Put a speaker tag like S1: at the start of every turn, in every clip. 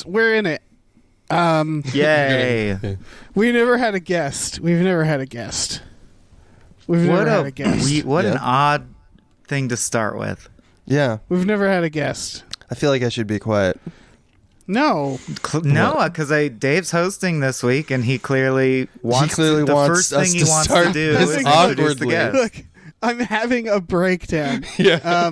S1: we're in it.
S2: Yay.
S1: We never had a guest. We've never had a guest.
S2: What an odd thing to start with.
S3: Yeah.
S1: We've never had a guest.
S3: I feel like I should be quiet.
S1: No,
S2: because Dave's hosting this week, and he clearly wants the first thing he wants to do is introduce the guest.
S1: Look, I'm having a breakdown.
S3: Yeah.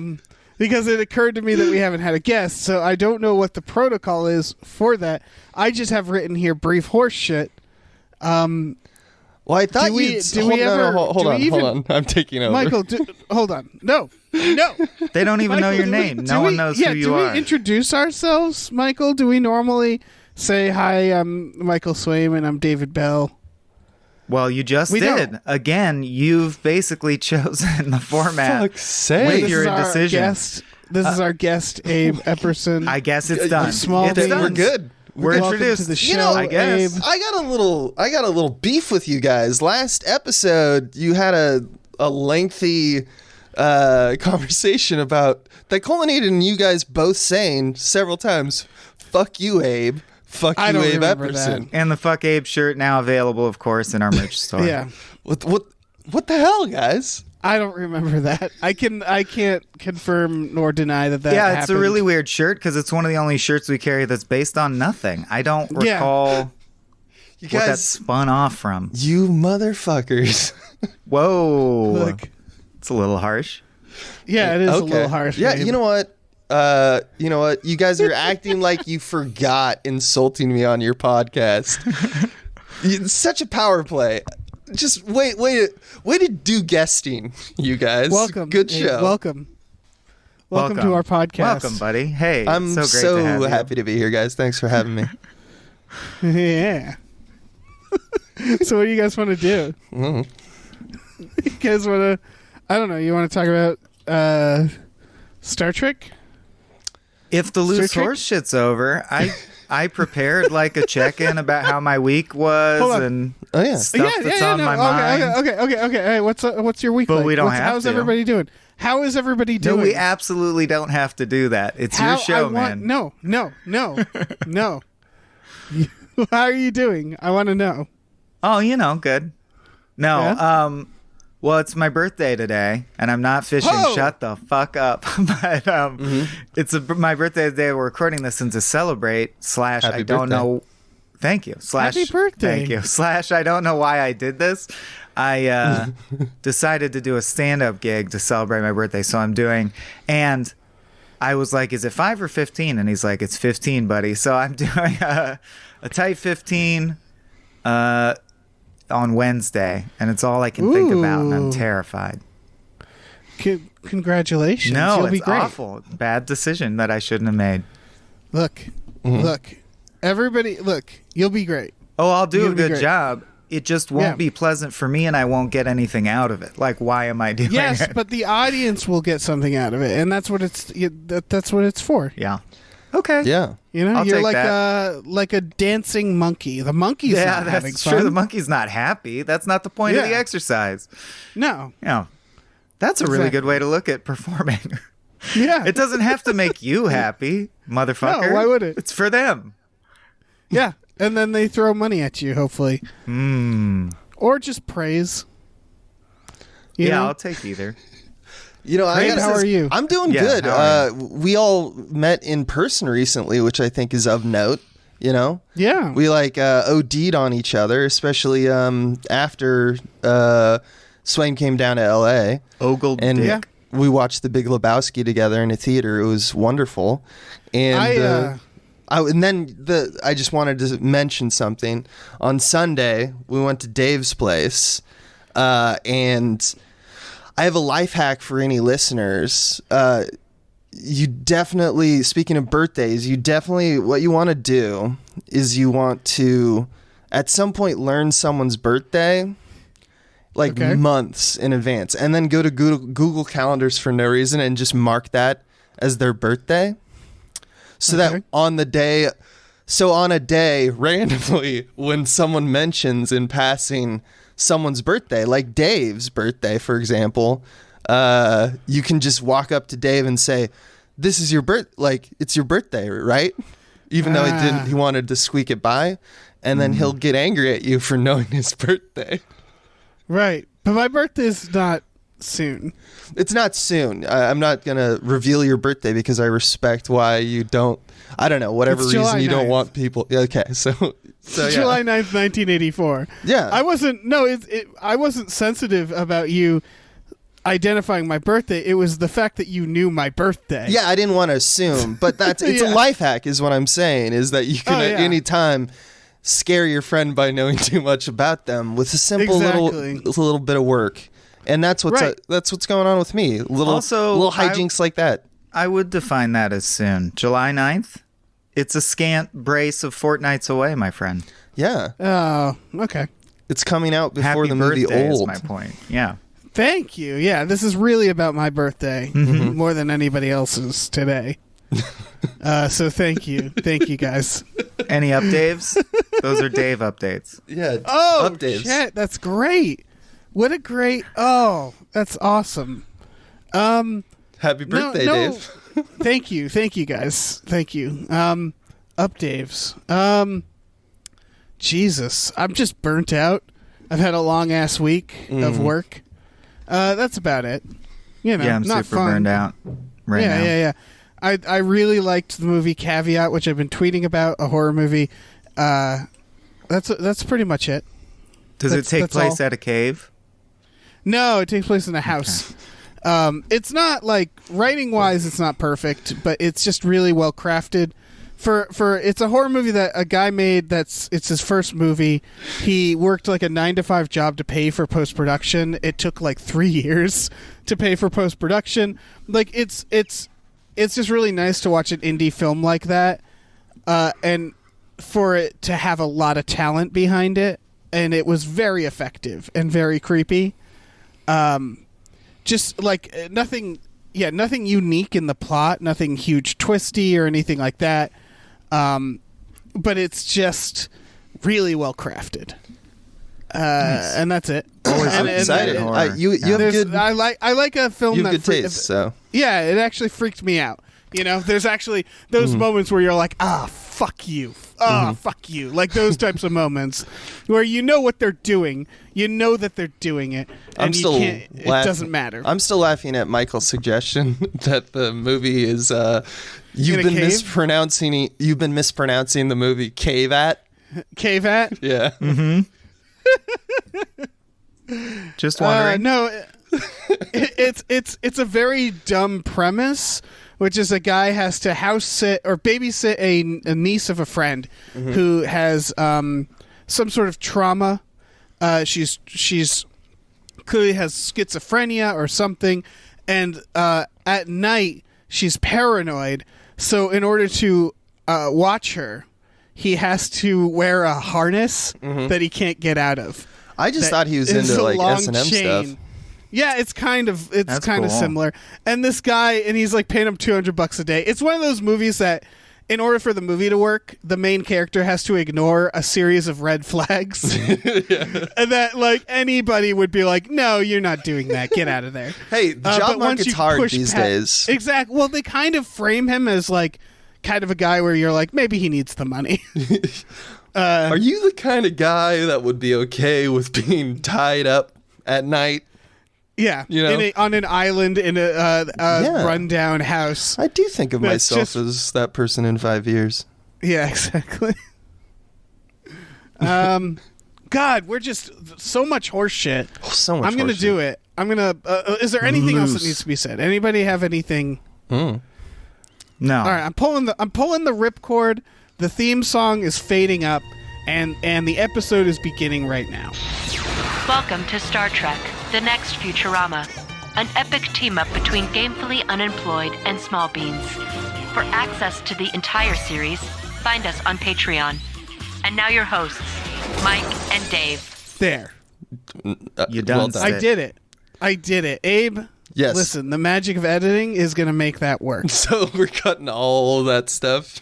S1: Because it occurred to me that we haven't had a guest, so I don't know what the protocol is for that. I just have written here brief horse shit.
S3: Well, I thought hold on. I'm taking over.
S1: Michael, hold on. No.
S2: They don't even know your name. No one knows who you are.
S1: Do we introduce ourselves, Michael? Do we normally say, hi, I'm Michael Swaim and I'm David Bell?
S2: Well, you just did. Don't. Again, you've basically chosen the format with your decision.
S1: This is our guest, Abe Epperson.
S2: I guess it's done.
S3: We're good.
S2: We're introduced
S1: to the show.
S2: I guess.
S1: Abe.
S3: I got a little beef with you guys. Last episode, you had a lengthy conversation about that culminated in you guys both saying several times, "Fuck you, Abe." Fuck you, Abe Epperson.
S2: And the Fuck Abe shirt now available, of course, in our merch store.
S1: Yeah.
S3: What the hell, guys?
S1: I don't remember that. I can't confirm nor deny that happened.
S2: It's a really weird shirt because it's one of the only shirts we carry that's based on nothing. I don't recall
S3: you
S2: what
S3: guys,
S2: that spun off from.
S3: You motherfuckers.
S2: Whoa.
S1: Look.
S2: It's a little harsh.
S1: Yeah, it is a little harsh.
S3: Yeah,
S1: babe.
S3: You know what? You guys are acting like you forgot insulting me on your podcast. It's such a power play. Just way to do guesting, you guys.
S1: Welcome.
S3: Good show.
S1: Welcome to our podcast.
S2: Welcome, buddy. Hey,
S3: I'm
S2: so great
S3: so
S2: to have you.
S3: happy to be here, guys. Thanks for having me.
S1: Yeah. So what do you guys want to do? You guys want to, I don't know, you want to talk about Star Trek?
S2: If the loose horse shit's over, I prepared like a check-in about how my week was and stuff that's on my mind.
S1: Okay. Hey, what's your week like?
S2: But we don't have
S1: how's
S2: to.
S1: everybody doing? How is everybody doing?
S2: No, we absolutely don't have to do that. It's your show, man.
S1: No. How are you doing? I want to know.
S2: Oh, good. No,
S1: Yeah?
S2: Well, it's my birthday today, and I'm not fishing.
S1: Oh!
S2: Shut the fuck up. But it's my birthday today. We're recording this and to celebrate /
S3: Happy
S2: I don't
S3: birthday.
S2: know. Thank you. /
S1: Happy birthday.
S2: Thank you. / I don't know why I did this. I decided to do a stand-up gig to celebrate my birthday, so I'm doing. And I was like, is it 5 or 15? And he's like, it's 15, buddy. So I'm doing a tight 15 on Wednesday, and it's all I can think about, and I'm terrified.
S1: Congratulations.
S2: No,
S1: You'll
S2: it's
S1: be great.
S2: awful. Bad decision that I shouldn't have made.
S1: Look, everybody, you'll be great.
S2: Oh, I'll do
S1: You'll
S2: a
S1: be
S2: good
S1: great.
S2: job. It just won't be pleasant for me, and I won't get anything out of it. Like, why am I doing it?
S1: Yes, but the audience will get something out of it, and that's what that's what it's for.
S2: Yeah. Okay.
S3: Yeah.
S1: You know,
S2: I'll
S1: you're
S2: take
S1: like a dancing monkey. The monkey's
S2: Yeah,
S1: not having
S2: that's
S1: fun.
S2: true. The monkey's not happy. That's not the point of the
S1: Yeah.
S2: exercise.
S1: No.
S2: Yeah. That's a really
S1: Exactly.
S2: good way to look at performing.
S1: Yeah.
S2: It doesn't have to make you happy, motherfucker.
S1: No, why would it?
S2: It's for them.
S1: Yeah. And then they throw money at you, hopefully. Or just praise. You know?
S2: I'll take either.
S1: How are you?
S3: I'm doing good. We all met in person recently, which I think is of note.
S1: Yeah.
S3: We OD'd on each other, especially after Swain came down to L.A.
S2: Ogled
S3: and
S2: dick.
S3: we watched The Big Lebowski together in a theater. It was wonderful. And I just wanted to mention something. On Sunday, we went to Dave's place, and I have a life hack for any listeners. You definitely, speaking of birthdays, what you want to do is you want to, at some point, learn someone's birthday, months in advance, and then go to Google Calendars for no reason and just mark that as their birthday. So that on a day, randomly, when someone mentions in passing someone's birthday, like Dave's birthday, for example, you can just walk up to Dave and say, "This is your it's your birthday, right?" even though he wanted to squeak it by, and then he'll get angry at you for knowing his birthday.
S1: Right. But my birthday's not soon.
S3: It's not soon. I'm not going to reveal your birthday because I respect why you don't, I don't know, whatever
S1: It's
S3: reason
S1: July
S3: you don't
S1: 9th.
S3: want people. Okay, so yeah.
S1: July 9th, 1984.
S3: Yeah.
S1: I wasn't sensitive about you identifying my birthday. It was the fact that you knew my birthday.
S3: Yeah, I didn't want to assume, but it's a life hack is what I'm saying, is that you can at any time scare your friend by knowing too much about them with a simple little bit of work. And that's what's going on with me. Little hijinks like that.
S2: I would define that as soon. July 9th? It's a scant brace of fortnights away, my friend.
S3: Yeah.
S1: Oh, okay.
S3: It's coming out before
S2: Happy
S3: the movie
S2: birthday
S3: Old.
S2: is my point. Yeah.
S1: Thank you. Yeah, this is really about my birthday more than anybody else's today. So thank you. Thank you, guys.
S2: Any updates? Those are Dave updates.
S3: Yeah.
S1: Oh,
S3: updates.
S1: shit. That's great. What a great... Oh, that's awesome.
S3: Happy birthday, Dave.
S1: Thank you. Thank you, guys. Thank you. Daves. Jesus. I'm just burnt out. I've had a long-ass week of work. That's about it. You know,
S2: Yeah, I'm
S1: not
S2: super
S1: fun.
S2: burned out right now.
S1: Yeah. I really liked the movie Caveat, which I've been tweeting about, a horror movie. That's pretty much it.
S2: Does it take place at a cave?
S1: No, it takes place in a house. It's not like writing wise, it's not perfect, but it's just really well crafted. For it's a horror movie that a guy made. It's his first movie. He worked like a 9-to-5 job to pay for post production. It took like 3 years to pay for post production. Like it's just really nice to watch an indie film like that, and for it to have a lot of talent behind it, and it was very effective and very creepy. Just like nothing unique in the plot, nothing huge twisty or anything like that. But it's just really well crafted. Nice. And that's it.
S3: I'm excited. You have good.
S1: I like a film
S3: You have
S1: that
S3: good taste. So
S1: yeah, it actually freaked me out. You know, there's actually those moments where you're like, fuck you. Fuck you. Like those types of moments where you know what they're doing. You know that they're doing it. And it doesn't matter.
S3: I'm still laughing at Michael's suggestion that the movie is you've been mispronouncing the movie Caveat.
S1: Caveat?
S3: Yeah.
S2: Mm-hmm. Just wondering.
S1: No, it's a very dumb premise, which is a guy has to house sit or babysit a niece of a friend who has some sort of trauma. She's clearly has schizophrenia or something, and at night she's paranoid. So in order to watch her, he has to wear a harness that he can't get out of.
S3: I just thought he was into like S&M stuff.
S1: Yeah, it's kind of
S2: cool.
S1: similar. And this guy, and he's like paying him $200 a day. It's one of those movies that, in order for the movie to work, the main character has to ignore a series of red flags, and that like anybody would be like, "No, you're not doing that. Get out of there."
S3: Hey, the job market's hard these days.
S1: Exactly. Well, they kind of frame him as like kind of a guy where you're like, maybe he needs the money.
S3: Are you the kind of guy that would be okay with being tied up at night?
S1: Yeah,
S3: you know?
S1: on an island in a rundown house.
S3: I do think of myself as that person in 5 years.
S1: Yeah, exactly. God, we're just so much horse shit.
S3: Oh, so much.
S1: I'm gonna do it. I'm gonna. Is there anything else that needs to be said? Anybody have anything?
S2: No.
S1: All right, I'm pulling the ripcord. The theme song is fading up, and the episode is beginning right now.
S4: Welcome to Star Trek: The Next Futurama, an epic team-up between Gamefully Unemployed and Small Beans. For access to the entire series, find us on Patreon. And now your hosts, Mike and Dave.
S1: There.
S2: You done.
S3: Well done.
S1: I did it. Abe,
S3: yes.
S1: Listen, the magic of editing is going to make that work.
S3: So we're cutting all that stuff?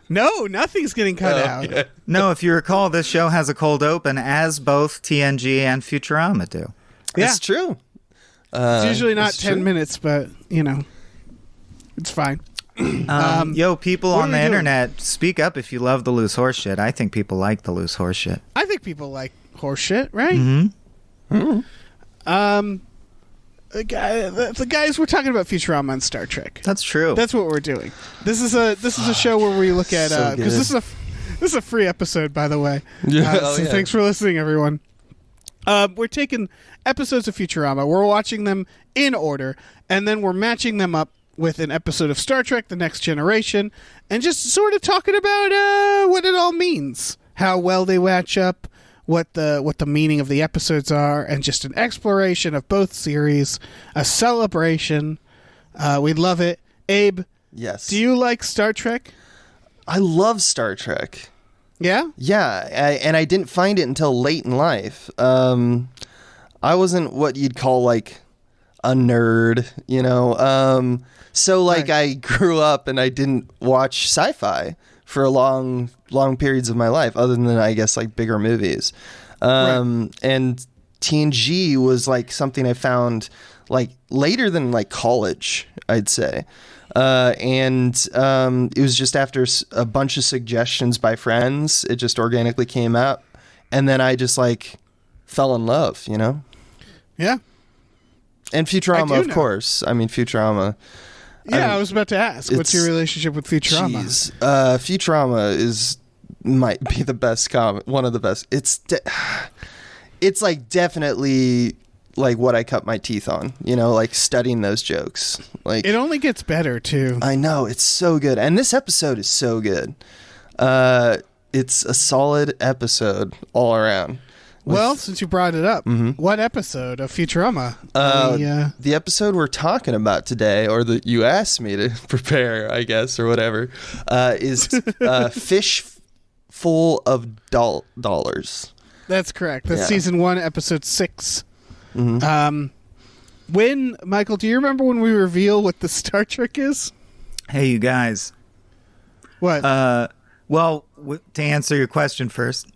S1: No, nothing's getting cut out.
S3: Yeah.
S2: No, if you recall, this show has a cold open, as both TNG and Futurama do.
S1: Yeah.
S3: It's true.
S1: It's usually not
S3: it's
S1: 10
S3: true.
S1: minutes, but, you know, it's fine.
S2: Yo, people
S1: what
S2: on
S1: are
S2: the
S1: we doing?
S2: internet, speak up if you love the loose horse shit. I think people like the loose horse shit.
S1: I think people like horse shit, right?
S2: Mm-hmm.
S1: The guys, we're talking about Futurama and Star Trek.
S2: That's true.
S1: That's what we're doing. This is a show where we look at
S3: So
S1: because
S3: good.
S1: this is a free episode, by the way.
S3: Yeah,
S1: So thanks for listening, everyone. We're taking episodes of Futurama. We're watching them in order, and then we're matching them up with an episode of Star Trek: The Next Generation, and just sort of talking about what it all means, how well they match up, what the meaning of the episodes are, and just an exploration of both series, a celebration. We love it. Abe,
S3: Yes.
S1: do you like Star Trek?
S3: I love Star Trek.
S1: Yeah?
S3: Yeah, and I didn't find it until late in life. I wasn't what you'd call like a nerd, you know. So like
S1: Right.
S3: I grew up and I didn't watch sci-fi for long periods of my life, other than I guess like bigger movies. And TNG was like something I found like later than like college, I'd say. It was just after a bunch of suggestions by friends, it just organically came up, and then I just like fell in love, you know.
S1: Yeah.
S3: And
S1: I
S3: Futurama,
S1: do
S3: of
S1: know.
S3: course. I mean, Futurama.
S1: Yeah, I was about to ask. What's
S3: it's-
S1: your relationship with Futurama?
S3: Jeez. Futurama might be the best one of the best. It's like definitely like what I cut my teeth on, you know, like studying those jokes. Like
S1: It only gets better too.
S3: I know, it's so good. And this episode is so good. It's a solid episode all around.
S1: Well, since you brought it up, what episode of Futurama?
S3: The episode we're talking about today, or that you asked me to prepare, I guess, or whatever, is Fishful of Dollars.
S1: That's correct. That's
S3: Yeah.
S1: season 1, episode 6. When, Michael, do you remember when we reveal what the Star Trek is?
S2: Hey, you guys.
S1: What?
S2: Well, to answer your question first,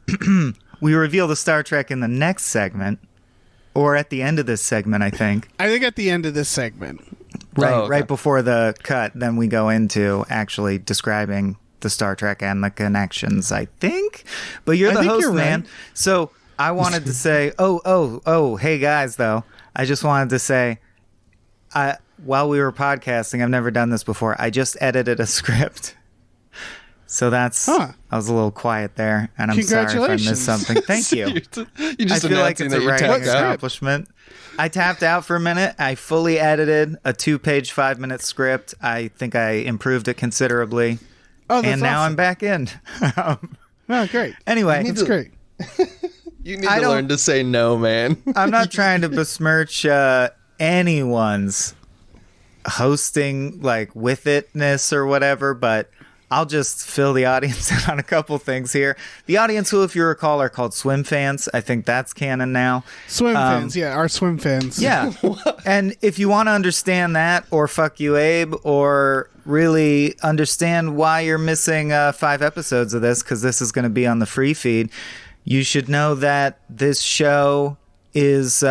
S2: we reveal the Star Trek in the next segment, or at the end of this segment, I think.
S1: I think at the end of this segment.
S2: Right,
S3: Oh, okay.
S2: right before the cut, then we go into actually describing the Star Trek and the connections, I think. But you're
S1: I
S2: the
S1: think
S2: host,
S1: you're
S2: man.
S1: right.
S2: So I wanted to say, hey guys, though. I just wanted to say, while we were podcasting, I've never done this before. I just edited a script. So that's, I was a little quiet there, and I'm sorry if I missed
S1: Congratulations.
S2: something. Thank you.
S3: You just
S2: I feel like
S3: announcing
S2: it's
S3: that
S2: a
S3: you
S2: writing
S3: tapped out.
S2: accomplishment. I tapped out for a minute. I fully edited a 2-page, 5-minute script. I think I improved it considerably.
S1: Oh, that's
S2: And now
S1: awesome.
S2: I'm back in.
S1: Oh, great.
S2: Anyway,
S1: That's great.
S3: You need
S2: I
S3: to
S2: don't-
S3: learn to say no, man.
S2: I'm not trying to besmirch anyone's hosting, like, with itness or whatever, but I'll just fill the audience in on a couple things here. The audience, who, if you recall, are called swim fans. I think that's canon now.
S1: Swim fans, yeah, our swim fans.
S2: Yeah. And if you want to understand that, or fuck you, Abe, or really understand why you're missing 5 episodes of this, because this is going to be on the free feed, you should know that this show is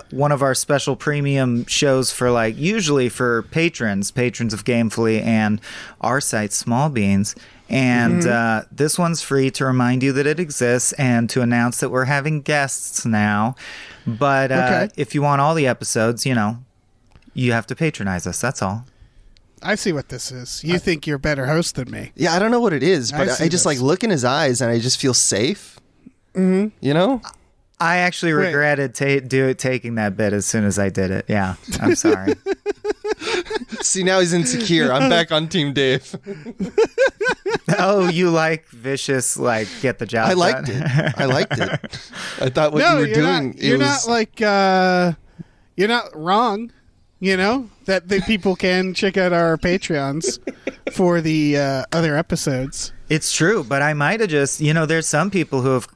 S2: one of our special premium shows for, like, usually for patrons of Gamefully and our site, Small Beans. And this one's free to remind you that it exists and to announce that we're having guests now. But
S1: Okay.
S2: if you want all the episodes, you know, you have to patronize us. That's all.
S1: I see what this is. You think you're a better host than me.
S3: Yeah, I don't know what it is,
S1: I
S3: but
S1: see
S3: I just
S1: this.
S3: like look in his eyes and I just feel safe. You know?
S2: I actually
S1: Wait.
S2: regretted taking that bit as soon as I did it. Yeah, I'm sorry.
S3: See, now he's insecure. I'm back on Team Dave.
S2: Oh, you like vicious, like, get the job
S3: I liked
S2: done.
S3: it. I liked it. I thought what
S1: No,
S3: you were
S1: you're
S3: doing.
S1: not. You're not like. You're not wrong. You know that the people can check out our Patreons for the other episodes.
S2: It's true, but I might have just, you know, there's some people who have,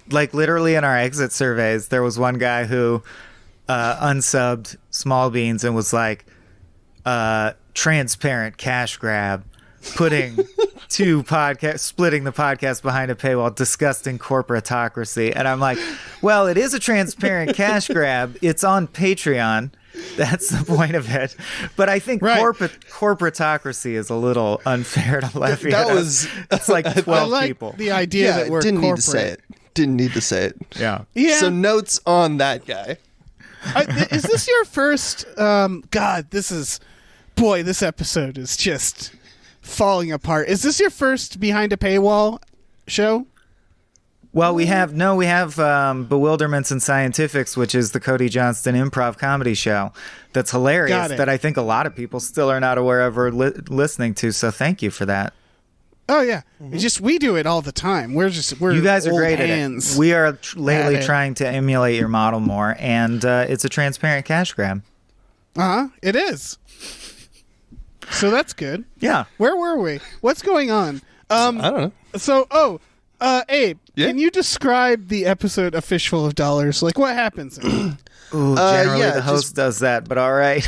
S2: like, literally in our exit surveys, there was one guy who unsubbed Small Beans and was like, transparent cash grab, putting splitting the podcast behind a paywall, disgusting corporatocracy. And I'm like, well, it is a transparent cash grab. It's on Patreon. That's the point of it. But I think corporatocracy is a little unfair to levy. It's like 12
S1: I like
S2: people.
S1: The idea that we're
S3: didn't
S1: corporate.
S3: need to say it. Didn't need to say it.
S2: Yeah.
S3: So notes on that guy.
S1: Is this your first? God, this episode is just falling apart. Is this your first behind a paywall show?
S2: Well, we have Bewilderments and Scientifics, which is the Cody Johnston improv comedy show that's hilarious that I think a lot of people still are not aware of or listening to. So thank you for that.
S1: Oh yeah, it's just we do it all the time. We're
S2: you guys are great
S1: hands
S2: at it. We are lately trying to emulate your model more, and it's a transparent cash grab.
S1: It is. So that's good.
S2: Yeah.
S1: Where were we? What's going on?
S3: I don't know.
S1: So Abe, can you describe the episode of Fishful of Dollars? Like, what happens in it?
S2: Ooh, generally the host does that, but all right.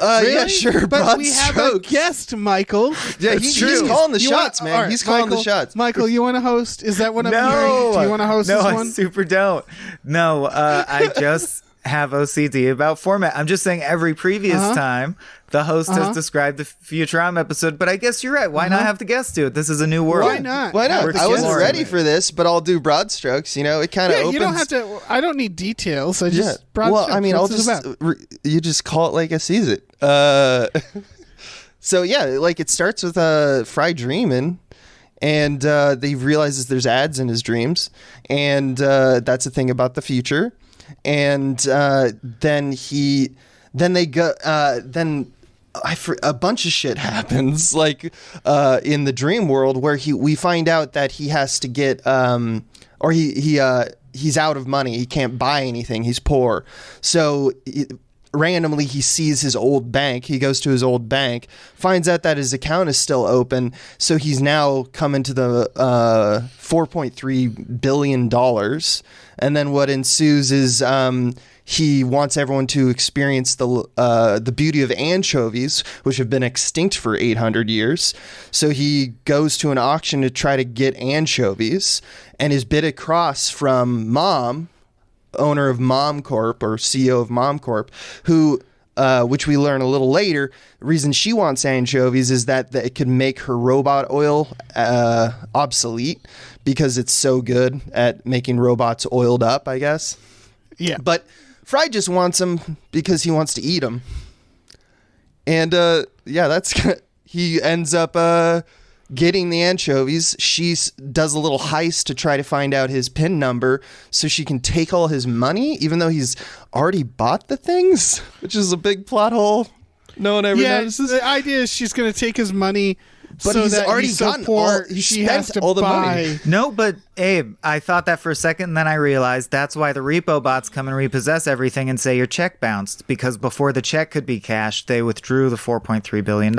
S1: Really?
S3: Yeah, sure.
S1: But
S3: broad
S1: we have
S3: strokes.
S1: a guest, Michael.
S3: Yeah, he's calling the shots, man.
S1: Right,
S3: he's calling the shots.
S1: Michael, you want to host? Is that what I'm hearing? Do you want to host this one?
S2: No, I super don't. No, I just have OCD about format. I'm just saying every previous time the host has described the Futurama episode, but I guess you're right. Why not have the guest do it? This is a new world.
S1: Why not?
S3: I wasn't ready for this, but I'll do broad strokes. You know, it kind of opens.
S1: You don't have to. I don't need details. I just broad strokes.
S3: I mean,
S1: What's
S3: I'll just you just call it like I sees it. So yeah, like it starts with Fry dreaming, and he realizes there's ads in his dreams, and that's a thing about the future, and then they go a bunch of shit happens, like in the dream world, where we find out that he has to get he's out of money. He can't buy anything. He's poor. So randomly he sees his old bank. He goes to his old bank, finds out that his account is still open. So he's now come into the $4.3 billion. And then what ensues is he wants everyone to experience the beauty of anchovies, which have been extinct for 800 years. So he goes to an auction to try to get anchovies, and is bid across from Mom, owner of Mom Corp, or CEO of Mom Corp, who, which we learn a little later, the reason she wants anchovies is that it could make her robot oil obsolete, because it's so good at making robots oiled up, I guess.
S1: Yeah.
S3: But Fry just wants them because he wants to eat them. And he ends up getting the anchovies. She does a little heist to try to find out his PIN number so she can take all his money, even though he's already bought the things, which is a big plot hole. No one ever notices.
S1: The idea is she's going to take his money,
S3: but
S1: so
S3: he's
S1: that
S3: already
S1: he's so
S3: gotten
S1: poor,
S3: he
S1: she
S3: spent
S1: has to
S3: all the
S1: buy.
S3: money.
S2: No, but Abe, I thought that for a second, and then I realized that's why the repo bots come and repossess everything and say your check bounced, because before the check could be cashed, they withdrew the $4.3 billion.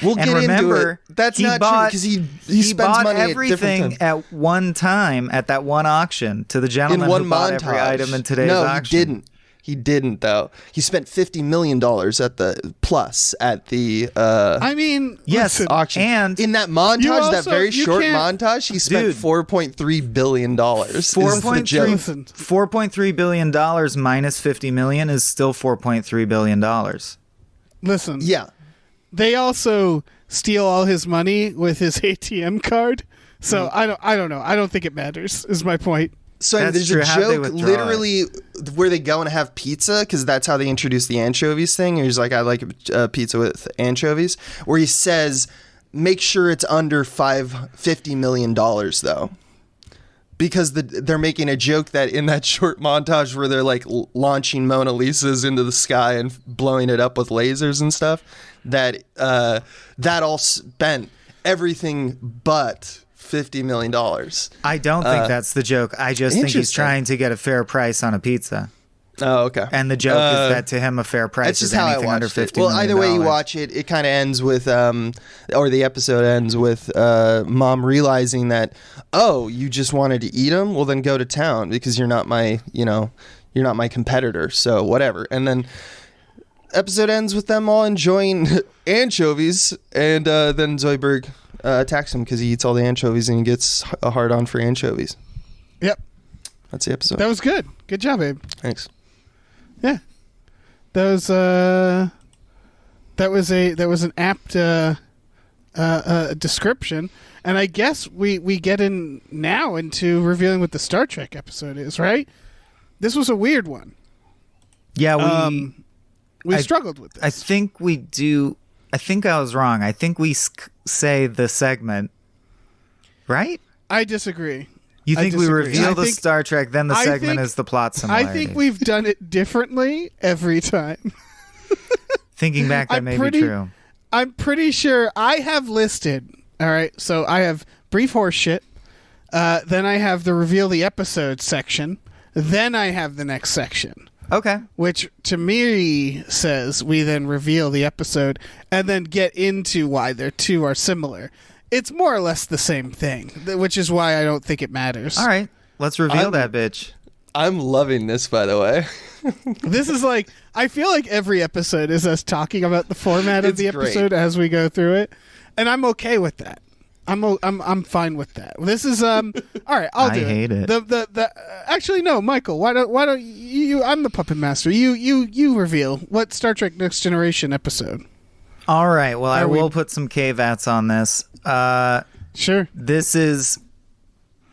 S3: We'll get into it. That's not true, because he spends money
S2: everything at one time at that one auction to the gentleman who bought every item in today's auction.
S3: He didn't, though. He spent $50 million at the auction.
S2: And
S3: in that montage, that very short montage, he spent $4.3 billion.
S2: $4.3 billion minus $50 million is still $4.3 billion.
S1: Listen.
S3: Yeah.
S1: They also steal all his money with his ATM card. So I don't know. I don't think it matters, is my point.
S3: So there's a joke literally where they go and have pizza, because that's how they introduce the anchovies thing. He's like, I like pizza with anchovies, where he says, make sure it's under $50 million, though. Because they're making a joke that in that short montage where they're like launching Mona Lisas into the sky and blowing it up with lasers and stuff, that all spent everything but $50 million.
S2: I don't think that's the joke. I just think he's trying to get a fair price on a pizza.
S3: Oh, okay.
S2: And the joke is that to him a fair price is anything under $50 million.
S3: Well, either way you watch it, it kind of ends with, or the episode ends with Mom realizing that, oh, you just wanted to eat them? Well, then go to town, because you're not my competitor. So whatever. And then episode ends with them all enjoying anchovies, and then Zoidberg attacks him because he eats all the anchovies and he gets a hard-on for anchovies.
S1: Yep.
S3: That's the episode.
S1: That was good. Good job, Abe.
S3: Thanks.
S1: Yeah. That was an apt description, and I guess we get in now into revealing what the Star Trek episode is. Right? This was a weird one.
S2: Yeah,
S1: we struggled with this.
S2: I think we do. I think I was wrong. I think we say the segment, right?
S1: I disagree.
S2: You think we reveal the
S1: think,
S2: Star Trek, then the segment is the plot similarity?
S1: I think we've done it differently every time.
S2: Thinking back, that may be true.
S1: I'm pretty sure I have listed. All right, so I have brief horse shit. Then I have the reveal the episode section. Then I have the next section.
S2: Okay.
S1: Which to me says we then reveal the episode and then get into why their two are similar. It's more or less the same thing, which is why I don't think it matters.
S2: All right, let's reveal that bitch.
S3: I'm loving this, by the way.
S1: This is like, I feel like every episode is us talking about the format of the episode as we go through it, and I'm okay with that. I'm fine with that. This is all right. I'll do it. I hate it. Actually, no, Michael. Why don't you? I'm the puppet master. You reveal what Star Trek Next Generation episode.
S2: All right. Well, I will put some caveats on this.
S1: Sure.
S2: This is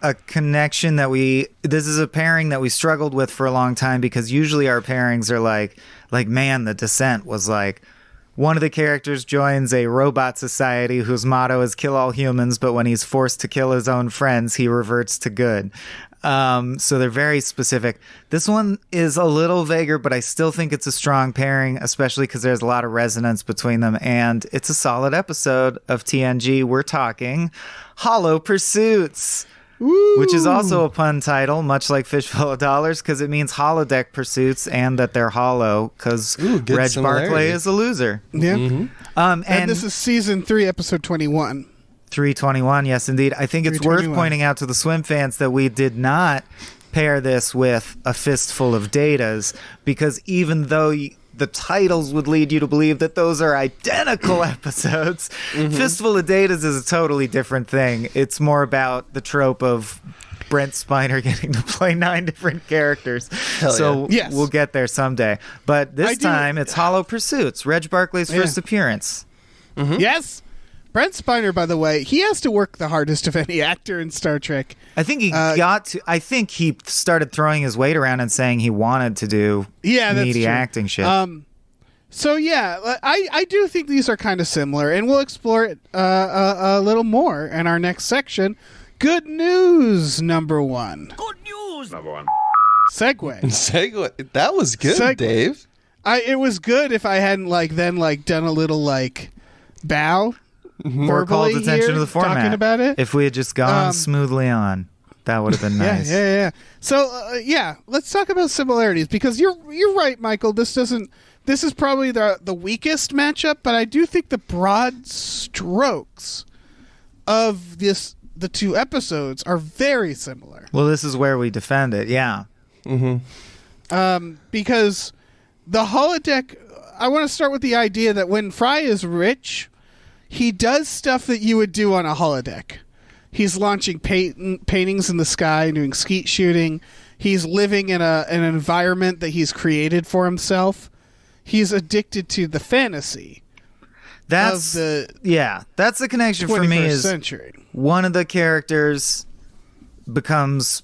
S2: a connection this is a pairing that we struggled with for a long time, because usually our pairings are like man, the Descent was like, one of the characters joins a robot society whose motto is kill all humans, but when he's forced to kill his own friends, he reverts to good. So they're very specific. This one is a little vaguer, but I still think it's a strong pairing, especially because there's a lot of resonance between them, and it's a solid episode of TNG. We're talking Hollow Pursuits. Woo! Which is also a pun title, much like Fishful of Dollars, because it means holodeck pursuits and that they're hollow, because Reg Barclay is a loser.
S1: Yeah. Mm-hmm. And this is season 3, episode 21.
S2: 321, yes, indeed. I think it's worth pointing out to the Swim fans that we did not pair this with A Fistful of Datas, because even though the titles would lead you to believe that those are identical episodes, Fistful of Datas is a totally different thing. It's more about the trope of Brent Spiner getting to play 9 different characters. We'll get there someday. But this time, it's Hollow Pursuits, Reg Barclay's first appearance.
S1: Mm-hmm. Yes. Brent Spiner, by the way, he has to work the hardest of any actor in Star Trek.
S2: I think he I think he started throwing his weight around and saying he wanted to do meaty acting shit.
S1: So yeah, I do think these are kind of similar, and we'll explore it a little more in our next section. Good news number 1.
S5: Good news number 1.
S1: Segue.
S3: That was good, Dave.
S1: It was good if I hadn't done a little bow.
S2: Or called attention to the format.
S1: Talking about it.
S2: If we had just gone smoothly on, that would have been nice.
S1: Yeah. So let's talk about similarities, because you're right, Michael. This is probably the weakest matchup, but I do think the broad strokes of the 2 episodes are very similar.
S2: Well, this is where we defend it. Yeah.
S1: Mm-hmm. Because the holodeck, I want to start with the idea that when Fry is rich, he does stuff that you would do on a holodeck. He's launching paintings in the sky, doing skeet shooting. He's living in an environment that he's created for himself. He's addicted to the fantasy.
S2: That's the connection for me. Is
S1: century.
S2: One of the characters becomes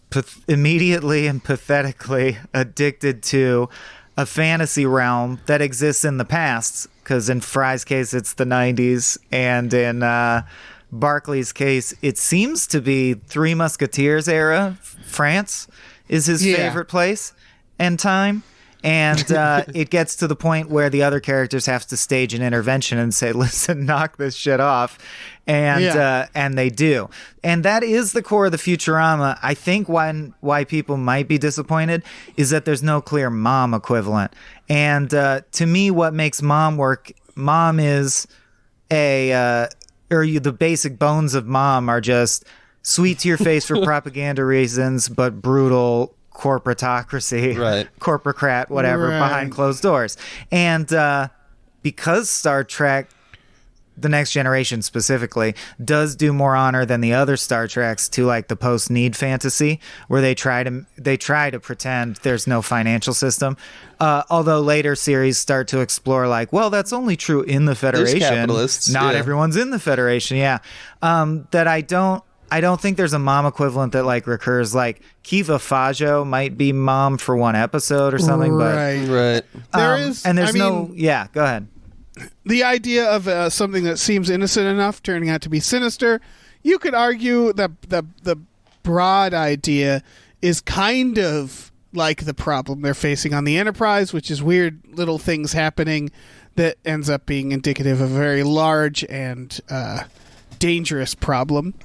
S2: immediately and pathetically addicted to a fantasy realm that exists in the past, because in Fry's case it's the 90s, and in Barclay's case it seems to be Three Musketeers era. France is his favorite place and time, and it gets to the point where the other characters have to stage an intervention and say, listen, knock this shit off, and they do. And that is the core of the Futurama. I think why people might be disappointed is that there's no clear mom equivalent. And to me, what makes mom work, mom is the basic bones of mom are just sweet to your face for propaganda reasons, but brutal corporatocracy, right? Corporocrat, whatever, behind closed doors. And because Star Trek the Next Generation specifically, does do more honor than the other Star Treks to like the post-need fantasy, where they try to pretend there's no financial system. Although later series start to explore like, well, that's only true in the Federation.
S3: There's capitalists,
S2: Not
S3: yeah.
S2: everyone's in the Federation. Yeah, that I don't think there's a mom equivalent that like recurs. Like Kiva Fajo might be mom for one episode or something,
S3: Right.
S1: There is,
S2: and there's
S1: I mean,
S2: yeah. Go ahead.
S1: The idea of something that seems innocent enough turning out to be sinister, you could argue that the broad idea is kind of like the problem they're facing on the Enterprise, which is weird little things happening that ends up being indicative of a very large and dangerous problem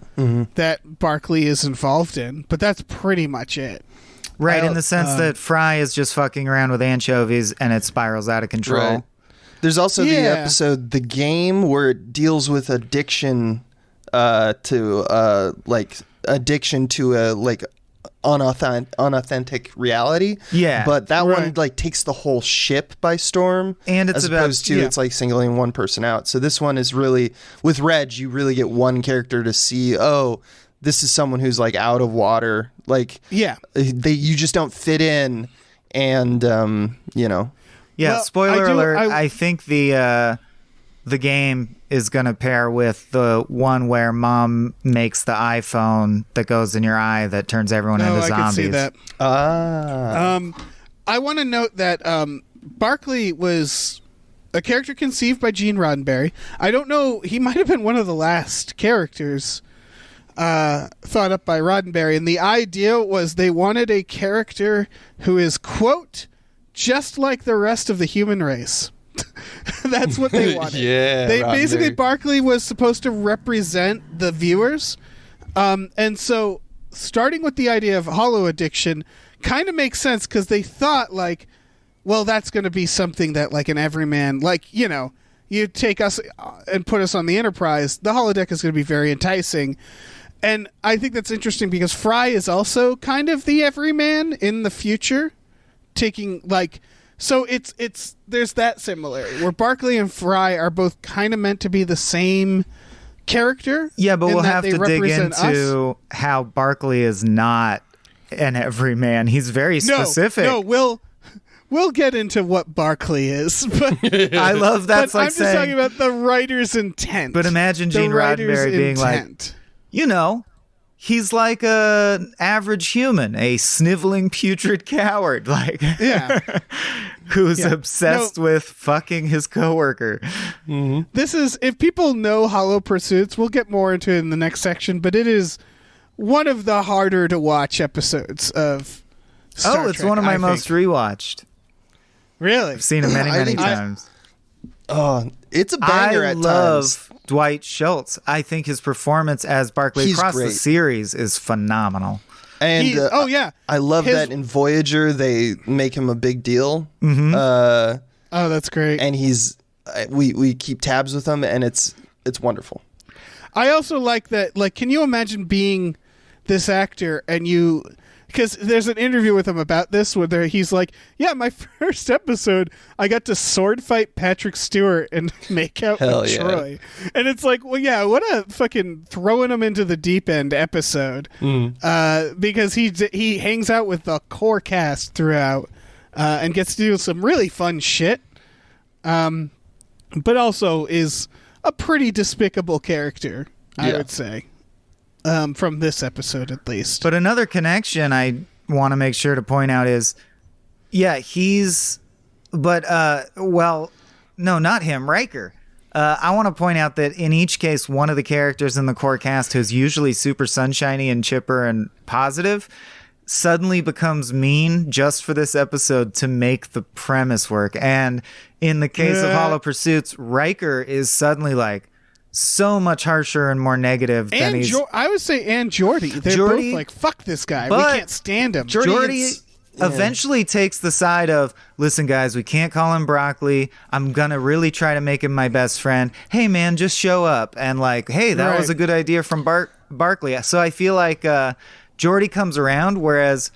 S1: that Barclay is involved in. But that's pretty much it.
S2: Right, in the sense that Fry is just fucking around with anchovies and it spirals out of control.
S3: Right. There's also the
S1: Yeah.
S3: episode The Game, where it deals with addiction to a like unauthentic reality.
S2: Yeah.
S3: But that one
S1: Right.
S3: like takes the whole ship by storm.
S2: And it's
S3: as
S2: about-
S3: opposed to
S1: yeah.
S3: it's like singling one person out. So this one is really, with Reg, you really get one character to see, oh, this is someone who's like out of water. Like
S1: Yeah.
S3: you just don't fit in, and you know.
S2: Yeah,
S1: Well,
S2: spoiler alert.
S1: I
S2: I think the Game is going to pair with the one where mom makes the iPhone that goes in your eye that turns everyone
S1: No,
S2: into
S1: I
S2: zombies.
S1: can see that. I want to note that Barclay was a character conceived by Gene Roddenberry. I don't know. He might have been one of the last characters thought up by Roddenberry. And the idea was they wanted a character who is, quote, just like the rest of the human race. That's what they wanted.
S3: Yeah,
S1: They basically,
S3: Roddenberry.
S1: Barclay was supposed to represent the viewers. And so starting with the idea of holo addiction kind of makes sense because they thought like, well, that's going to be something that like an everyman, like, you know, you take us and put us on the Enterprise, the holodeck is going to be very enticing. And I think that's interesting because Fry is also kind of the everyman in the future, taking like, so it's there's that similarity where Barclay and Fry are both kind of meant to be the same character.
S2: Yeah, but
S1: in
S2: we'll
S1: that
S2: have
S1: they
S2: to dig
S1: represent
S2: into how Barclay is not an everyman. He's very specific.
S1: No, we'll get into what Barclay is, but
S2: I love that's
S1: but
S2: like
S1: I'm just
S2: saying.
S1: talking about the writer's intent.
S2: But imagine
S1: The
S2: Gene
S1: writer's
S2: Roddenberry being like,
S1: intent.
S2: you know, he's like an average human, a sniveling, putrid coward, like
S1: Yeah.
S2: who's
S1: Yeah.
S2: obsessed with fucking his coworker.
S1: This is, if people know Hollow Pursuits, we'll get more into it in the next section, but it is one of the harder to watch episodes of Star
S2: It's
S1: Trek,
S2: one of my
S1: I
S2: most
S1: think.
S2: rewatched.
S1: Really?
S2: I've seen it many,
S3: I
S2: many
S3: think
S2: times.
S3: Oh, it's a banger
S2: I
S3: at
S2: love
S3: times.
S2: Dwight Schultz. I think his performance as Barclay
S3: He's
S2: across the
S3: great.
S2: series is phenomenal.
S3: And
S1: He's- oh, yeah.
S3: I love
S1: His-
S3: that in Voyager they make him a big deal.
S1: Oh, that's great.
S3: And he's we keep tabs with him, and it's wonderful.
S1: I also like that, like, can you imagine being this actor and you, because there's an interview with him about this where he's like, yeah, my first episode, I got to sword fight Patrick Stewart and make out
S3: Hell
S1: with
S3: yeah.
S1: Troy. And it's like, well, yeah, what a fucking throwing him into the deep end episode. Because he hangs out with the core cast throughout and gets to do some really fun shit. But also is a pretty despicable character, I
S3: Yeah.
S1: would say, from this episode at least.
S2: But another connection I want to make sure to point out is, yeah, no, not him, Riker. I want to point out that in each case, one of the characters in the core cast who's usually super sunshiny and chipper and positive suddenly becomes mean just for this episode to make the premise work. And in the case of
S1: Yeah.
S2: Hollow Pursuits, Riker is suddenly like so much harsher and more negative than
S1: And
S2: he's...
S1: I would say and Geordi. They're
S2: Geordi-
S1: both like, fuck this guy. We
S2: but
S1: can't stand him.
S2: Geordi eventually takes the side of, listen, guys, we can't call him Broccoli. I'm going to really try to make him my best friend. Hey, man, just show up. And like, hey, that was
S1: Right.
S2: a good idea from Barkley. So I feel like Geordi comes around, whereas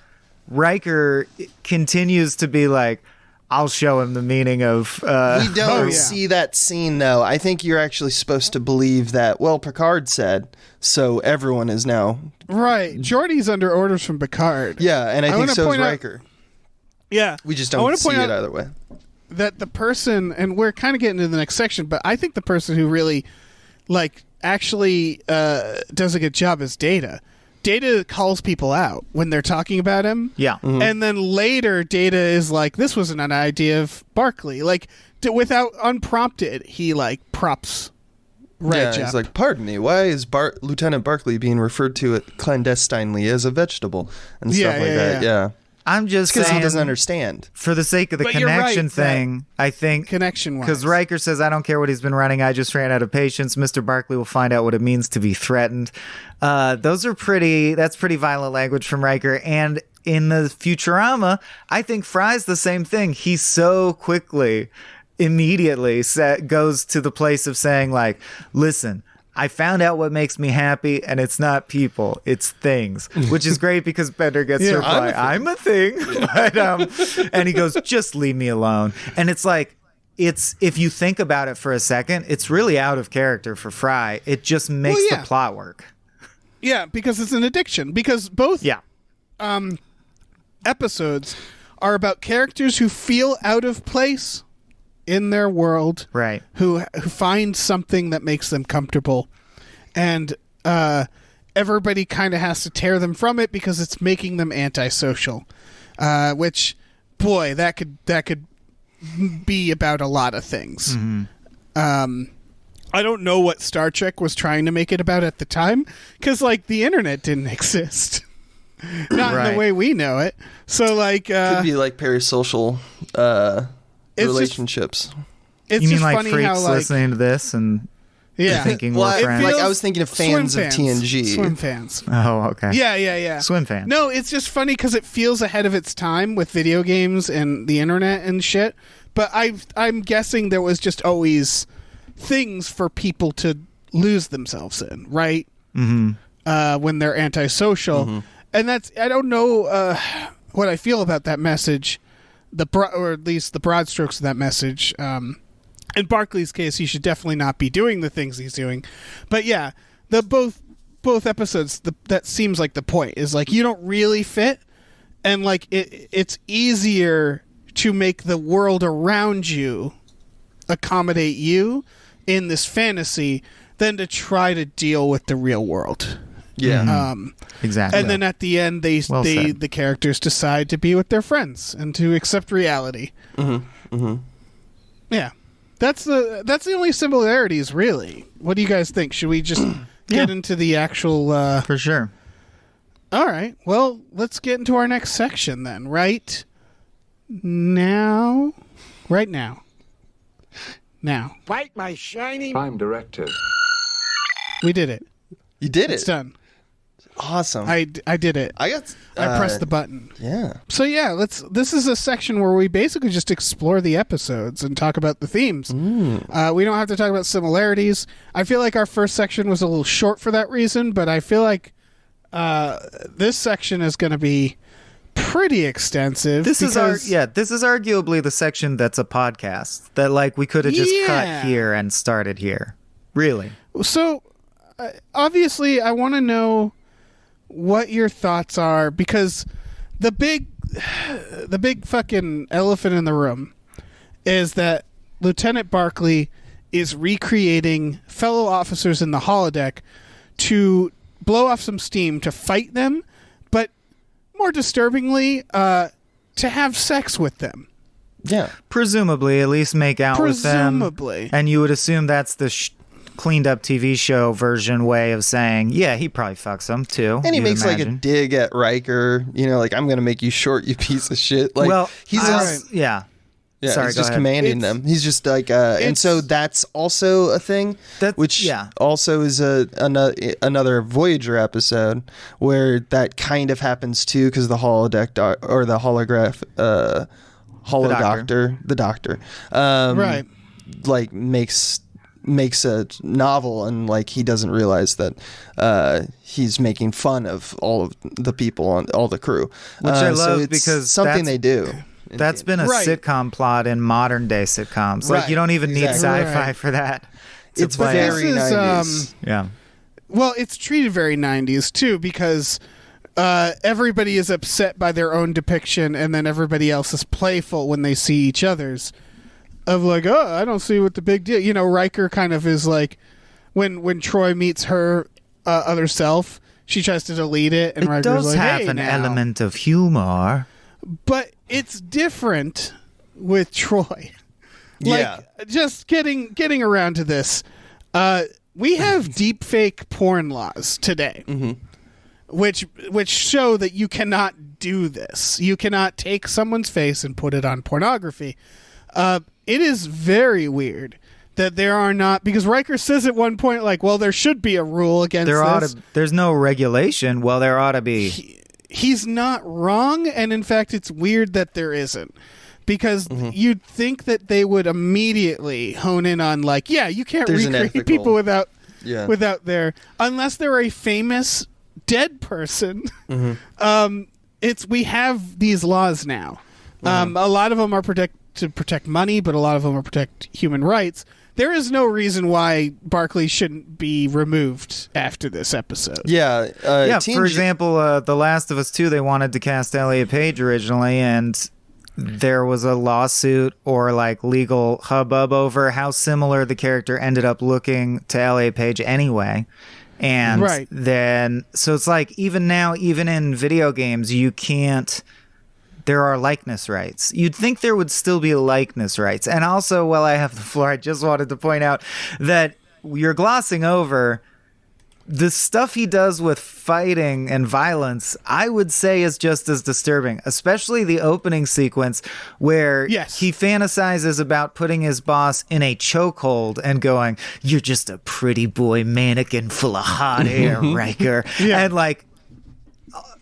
S2: Riker continues to be like, I'll show him the meaning of.
S3: We don't see that scene, though. I think you're actually supposed to believe that, well, Picard said, so everyone is now.
S1: Right. Geordi's under orders from Picard.
S3: Yeah, and I think so is Riker.
S1: Yeah.
S3: We just don't see it either way.
S1: That the person, and we're kind of getting to the next section, but I think the person who really, actually does a good job is Data. Data calls people out when they're talking about him.
S2: Yeah.
S3: Mm-hmm.
S1: And then later, Data is like, this wasn't an idea of Barclay. Without unprompted, he, props Reg up.
S3: He's like, pardon me, why is Lieutenant Barclay being referred to clandestinely as a vegetable? And stuff like that, yeah.
S2: I'm just
S3: because
S2: saying,
S3: he doesn't understand.
S2: For the sake of the connection thing, I think
S1: connection-wise,
S2: because Riker says, "I don't care what he's been running. I just ran out of patience." Mr. Barclay will find out what it means to be threatened. That's pretty violent language from Riker. And in the Futurama, I think Fry's the same thing. He so quickly, immediately goes to the place of saying, "Listen, I found out what makes me happy, and it's not people, it's things," which is great because Bender gets to reply, I'm a thing. But, and he goes, just leave me alone. And it's if you think about it for a second, it's really out of character for Fry. It just makes the plot work.
S1: Yeah, because it's an addiction. Because both episodes are about characters who feel out of place in their world,
S2: right?
S1: Who find something that makes them comfortable, and everybody kind of has to tear them from it because it's making them antisocial. Which, boy, that could be about a lot of things. Mm-hmm. I don't know what Star Trek was trying to make it about at the time, because the internet didn't exist, not in the way we know it. So
S3: could be parasocial. Relationships.
S1: It's
S2: you mean
S1: just funny
S2: freaks
S1: how
S2: listening to this and thinking we're friends?
S3: I was thinking of fans of TNG.
S1: Swim fans.
S2: Oh, okay.
S1: Yeah.
S2: Swim fans.
S1: No, it's just funny because it feels ahead of its time with video games and the internet and shit. But I'm guessing there was just always things for people to lose themselves in, right? Mm-hmm. When they're antisocial. Mm-hmm. And I don't know what I feel about that message. Or at least the broad strokes of that message. In Barclay's case, he should definitely not be doing the things he's doing. But yeah, both episodes, that seems like the point is you don't really fit, and it's easier to make the world around you accommodate you in this fantasy than to try to deal with the real world.
S3: Yeah.
S2: Exactly.
S1: And then at the end, the characters decide to be with their friends and to accept reality. Mm-hmm. Mm-hmm. Yeah, that's the only similarities, really. What do you guys think? Should we just get into the actual?
S2: For sure.
S1: All right. Well, let's get into our next section then. Right now.
S5: Fight my shiny
S6: Prime Directive.
S1: We did it.
S3: You did it.
S1: It's done.
S3: Awesome.
S1: I did it. I pressed the button.
S3: Yeah.
S1: So yeah, this is a section where we basically just explore the episodes and talk about the themes. We don't have to talk about similarities. I feel like our first section was a little short for that reason, but I feel like this section is going to be pretty extensive.
S2: This is arguably the section that's a podcast that we could have just cut here and started here. Really.
S1: So obviously I want to know what your thoughts are, because the big fucking elephant in the room is that Lieutenant Barclay is recreating fellow officers in the holodeck to blow off some steam to fight them, but more disturbingly, to have sex with them.
S3: Yeah.
S2: Presumably, at least make out with them.
S1: Presumably.
S2: And you would assume that's the cleaned up TV show version way of saying, yeah, he probably fucks them too.
S3: And he makes a dig at Riker, I'm going to make you short, you piece of shit.
S2: He's just,
S3: yeah. Yeah,
S2: sorry,
S3: he's just commanding them. He's just and so that's also a thing, which also is another Voyager episode where that kind of happens too, because the holodeck or the holograph, the doctor, right, makes a novel, and he doesn't realize that he's making fun of all of the people on all the crew,
S2: which I love,
S3: so it's
S2: because
S3: something they do.
S2: That's been a sitcom plot in modern day sitcoms. Like, you don't even need sci-fi for that.
S3: It's very 90s.
S2: Yeah.
S1: Well, it's treated very 90s, too, because everybody is upset by their own depiction, and then everybody else is playful when they see each other's. Of like, oh, I don't see what the big deal. You know, Riker kind of is like, when Troy meets her other self, she tries to delete it, and Riker's
S2: does
S1: like,
S2: have
S1: hey,
S2: an
S1: now.
S2: element of humor.
S1: But it's different with Troy.
S3: Yeah.
S1: Like, just getting around to this, we have deep fake porn laws today, which show that you cannot do this. You cannot take someone's face and put it on pornography. It is very weird that there are not, because Riker says at one point, like, well, there should be a rule against this.
S2: There's no regulation. Well, there ought to be.
S1: He's not wrong, and in fact, it's weird that there isn't. Because you'd think that they would immediately hone in on, like, yeah, you can't recreate people without their, unless they're a famous dead person. We have these laws now. A lot of them are to protect money, but a lot of them are protect human rights. There is no reason why Barclay shouldn't be removed after this episode.
S3: Yeah.
S2: For example, The Last of Us 2, they wanted to cast Elliot Page originally, and there was a lawsuit or like legal hubbub over how similar the character ended up looking to Elliot Page anyway. And then, so it's like, even now, even in video games, you can't, there are likeness rights. You'd think there would still be likeness rights. And also, while I have the floor, I just wanted to point out that you're glossing over the stuff he does with fighting and violence. I would say is just as disturbing, especially the opening sequence where he fantasizes about putting his boss in a chokehold and going, "You're just a pretty boy mannequin full of hot air, Riker." And like,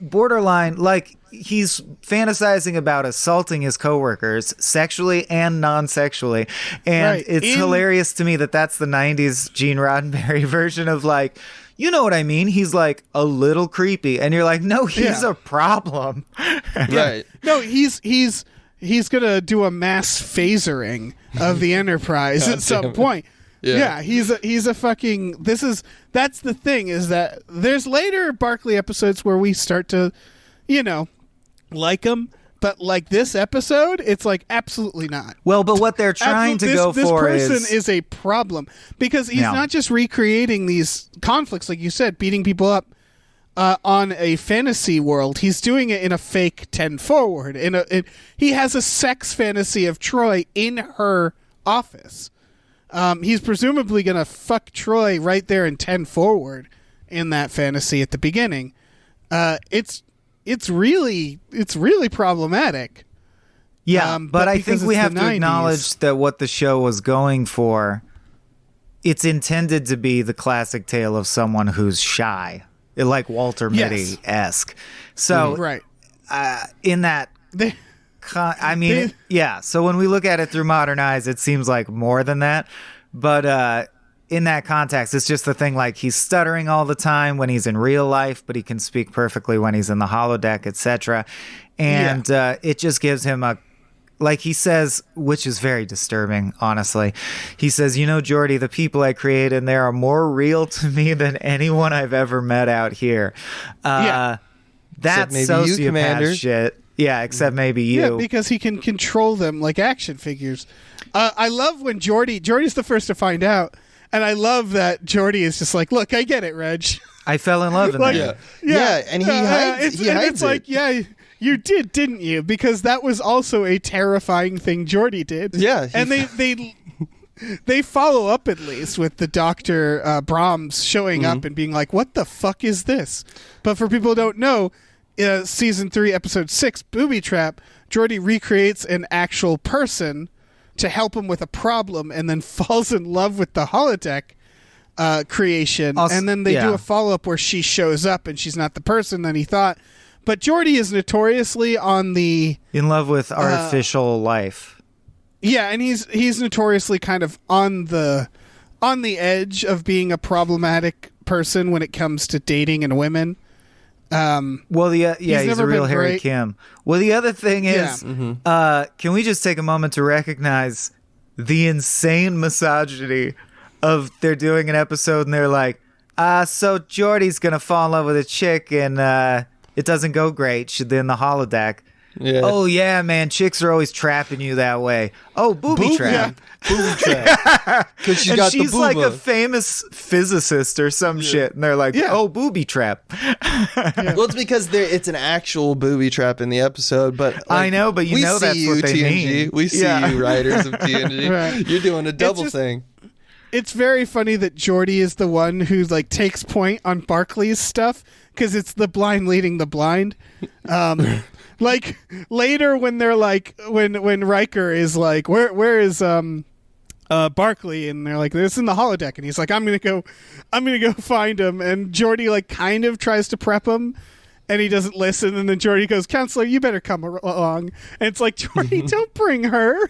S2: borderline, like, he's fantasizing about assaulting his coworkers sexually and non-sexually, and it's hilarious to me that that's the 90s Gene Roddenberry version of, like, you know what I mean? He's like a little creepy, and you're like, no, he's a problem.
S1: No, he's gonna do a mass phasering of the Enterprise at some point. He's a fucking. That's the thing, is that there's later Barclay episodes where we start to, like him, but like this episode, it's like absolutely not.
S2: Well, but what they're trying to go for
S1: is... This person is a problem, because he's not just recreating these conflicts, like you said, beating people up on a fantasy world. He's doing it in a fake 10 forward. He has a sex fantasy of Troy in her office. He's presumably going to fuck Troy right there in 10 forward in that fantasy at the beginning. It's really problematic.
S2: Yeah, but I think we have to acknowledge that what the show was going for, it's intended to be the classic tale of someone who's shy, like Walter Mitty-esque. So, in that... So when we look at it through modern eyes, it seems like more than that. But in that context, it's just the thing, like, he's stuttering all the time when he's in real life, but he can speak perfectly when he's in the holodeck, etc. And it just gives him a, like he says, which is very disturbing, honestly. He says, Geordi, the people I create in there are more real to me than anyone I've ever met out here. That's sociopath shit. Yeah, except maybe you.
S1: Yeah, because he can control them like action figures. I love when Geordi's the first to find out, and I love that Geordi is just like, look, I get it, Reg.
S2: I fell in love in that.
S3: And he hides
S1: it's
S3: it.
S1: like, yeah, you did, didn't you? Because that was also a terrifying thing Geordi did.
S3: Yeah.
S1: And they follow up at least with the Dr. Brahms showing up and being like, what the fuck is this? But for people who don't know, season 3, episode 6, Booby Trap, Geordi recreates an actual person to help him with a problem, and then falls in love with the holodeck creation. And then they do a follow-up where she shows up and she's not the person that he thought. But Geordi is notoriously in love with
S2: artificial life.
S1: Yeah, and he's notoriously kind of on the edge of being a problematic person when it comes to dating and women.
S2: Well, he's a real Harry Kim. Well, the other thing is, can we just take a moment to recognize the insane misogyny of they're doing an episode and they're like, so Jordy's gonna fall in love with a chick and it doesn't go great. She's in the holodeck. Yeah. Oh yeah, man, chicks are always trapping you that way. Oh, booby trap.
S3: Booby trap. Because
S2: she's like a famous physicist or some shit, and they're like, oh, booby trap.
S3: Well, it's because it's an actual booby trap in the episode, but like,
S2: I know, but that's what they
S3: TNG.
S2: mean.
S3: We see you, writers of TNG. Right. You're doing a double thing.
S1: It's very funny that Geordi is the one who like takes point on Barclay's stuff because it's the blind leading the blind. Like later when they're like when Riker is like where is Barclay, and they're like, this is in the holodeck, and he's like, I'm gonna go find him, and Geordi like kind of tries to prep him, and he doesn't listen, and then Geordi goes, Counselor, you better come along, and it's like, Geordi, don't bring her.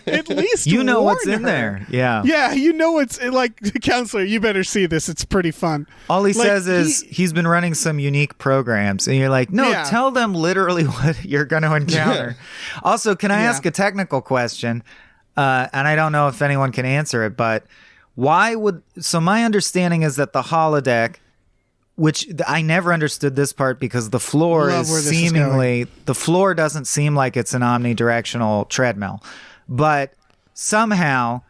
S1: At least
S2: you know what's in
S1: her.
S2: there. Yeah,
S1: you know what's like, Counselor, you better see this. It's pretty fun.
S2: All he says is he's been running some unique programs, and you're like, no, tell them literally what you're going to encounter. Also, can I ask a technical question? And I don't know if anyone can answer it, but so my understanding is that the holodeck, which I never understood this part because the floor the floor doesn't seem like it's an omnidirectional treadmill, but somehow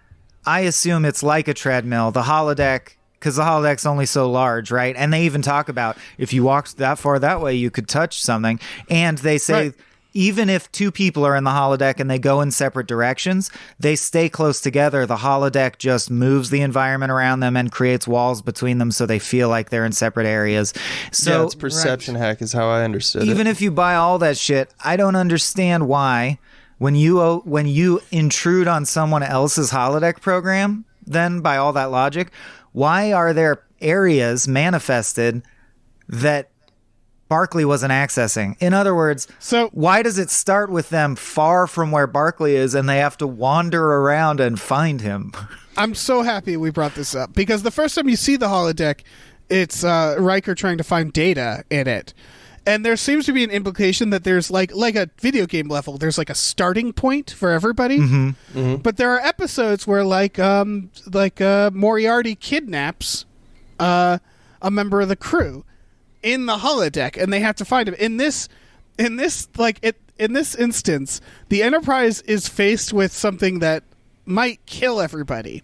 S2: I assume it's like a treadmill. The holodeck, because the holodeck's only so large, right? And they even talk about if you walked that far that way, you could touch something. And they say even if two people are in the holodeck and they go in separate directions, they stay close together. The holodeck just moves the environment around them and creates walls between them so they feel like they're in separate areas. So
S3: it's perception hack is how I understood it.
S2: Even if you buy all that shit, I don't understand why when you intrude on someone else's holodeck program, then by all that logic, why are there areas manifested that Barclay wasn't accessing? In other words, so why does it start with them far from where Barclay is and they have to wander around and find him?
S1: I'm so happy we brought this up because the first time you see the holodeck, it's Riker trying to find data in it. And there seems to be an implication that there's like a video game level, there's like a starting point for everybody. Mm-hmm. Mm-hmm. But there are episodes where Moriarty kidnaps a member of the crew in the holodeck, and they have to find him. In this instance, the Enterprise is faced with something that might kill everybody.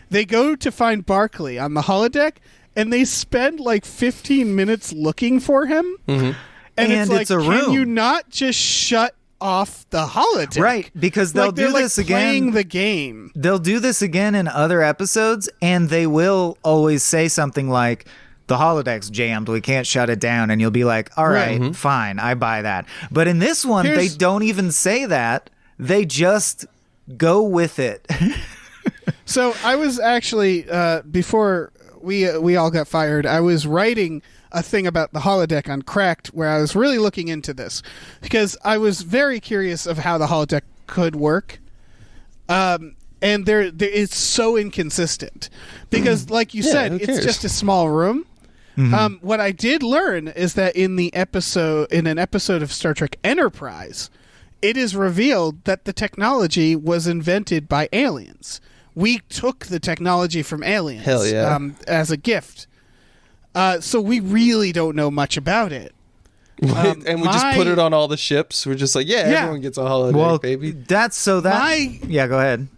S1: They go to find Barclay on the holodeck, and they spend like 15 minutes looking for him. Mm-hmm. And it's like, can you not just shut off the holodeck?
S2: Right, because they'll do this again.
S1: Playing the game.
S2: They'll do this again in other episodes, and they will always say something like, the holodeck's jammed, we can't shut it down, and you'll be like, all right, fine, I buy that. But in this one, they don't even say that. They just go with it.
S1: So I was actually, before we all got fired, I was writing a thing about the holodeck on Cracked where I was really looking into this because I was very curious of how the holodeck could work. And there it's so inconsistent because, like you said, it's just a small room. Mm-hmm. What I did learn is that in an episode of Star Trek Enterprise, it is revealed that the technology was invented by aliens. We took the technology from aliens as a gift. So we really don't know much about it.
S3: And we just put it on all the ships. We're just like, everyone gets a holodeck, baby.
S2: Go ahead.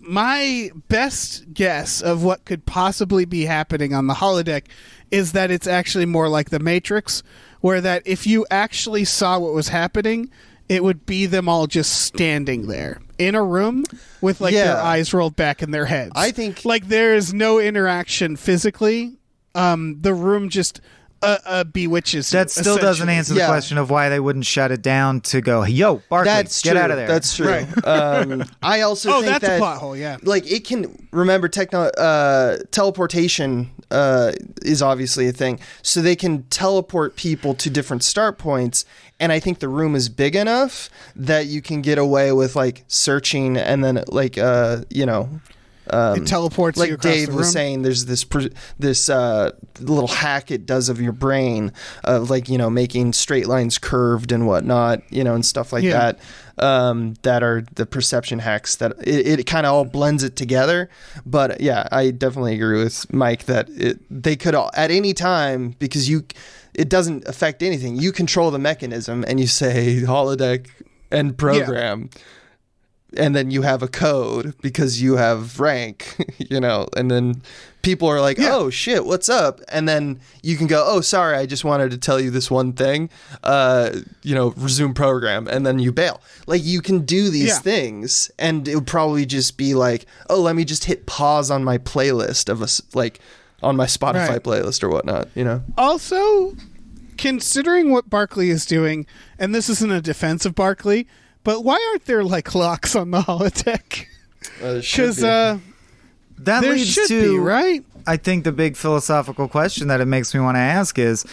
S1: My best guess of what could possibly be happening on the holodeck is that it's actually more like the Matrix, where that if you actually saw what was happening, it would be them all just standing there in a room with their eyes rolled back in their heads.
S3: I think
S1: there is no interaction physically. The room just bewitches.
S2: That still doesn't answer the question of why they wouldn't shut it down to go, yo, Barclay, get out of there.
S3: That's true. Right. I also think
S1: that's
S3: that
S1: a plot hole. Yeah,
S3: it can remember teleportation is obviously a thing, so they can teleport people to different start points. And I think the room is big enough that you can get away with searching and then
S1: It teleports you
S3: like
S1: across
S3: Dave
S1: the
S3: was
S1: room.
S3: saying, there's this little hack it does of your brain, like, you know, making straight lines curved and whatnot, you know, and stuff like that. That are the perception hacks that it kind of all blends it together. But yeah, I definitely agree with Mike that they could all, at any time, because it doesn't affect anything. You control the mechanism and you say holodeck and program. Yeah. And then you have a code because you have rank, you know, and then people are like, oh shit, what's up? And then you can go, oh, sorry, I just wanted to tell you this one thing, you know, resume program. And then you bail. Like, you can do these things, and it would probably just be like, oh, let me just hit pause on my playlist on my Spotify playlist or whatnot, you know?
S1: Also, considering what Barkley is doing, and this isn't a defense of Barkley, but why aren't there like locks on the holodeck? Because
S2: that
S1: there
S2: leads
S1: should
S2: to,
S1: be, right?
S2: I think the big philosophical question that it makes me want to ask is,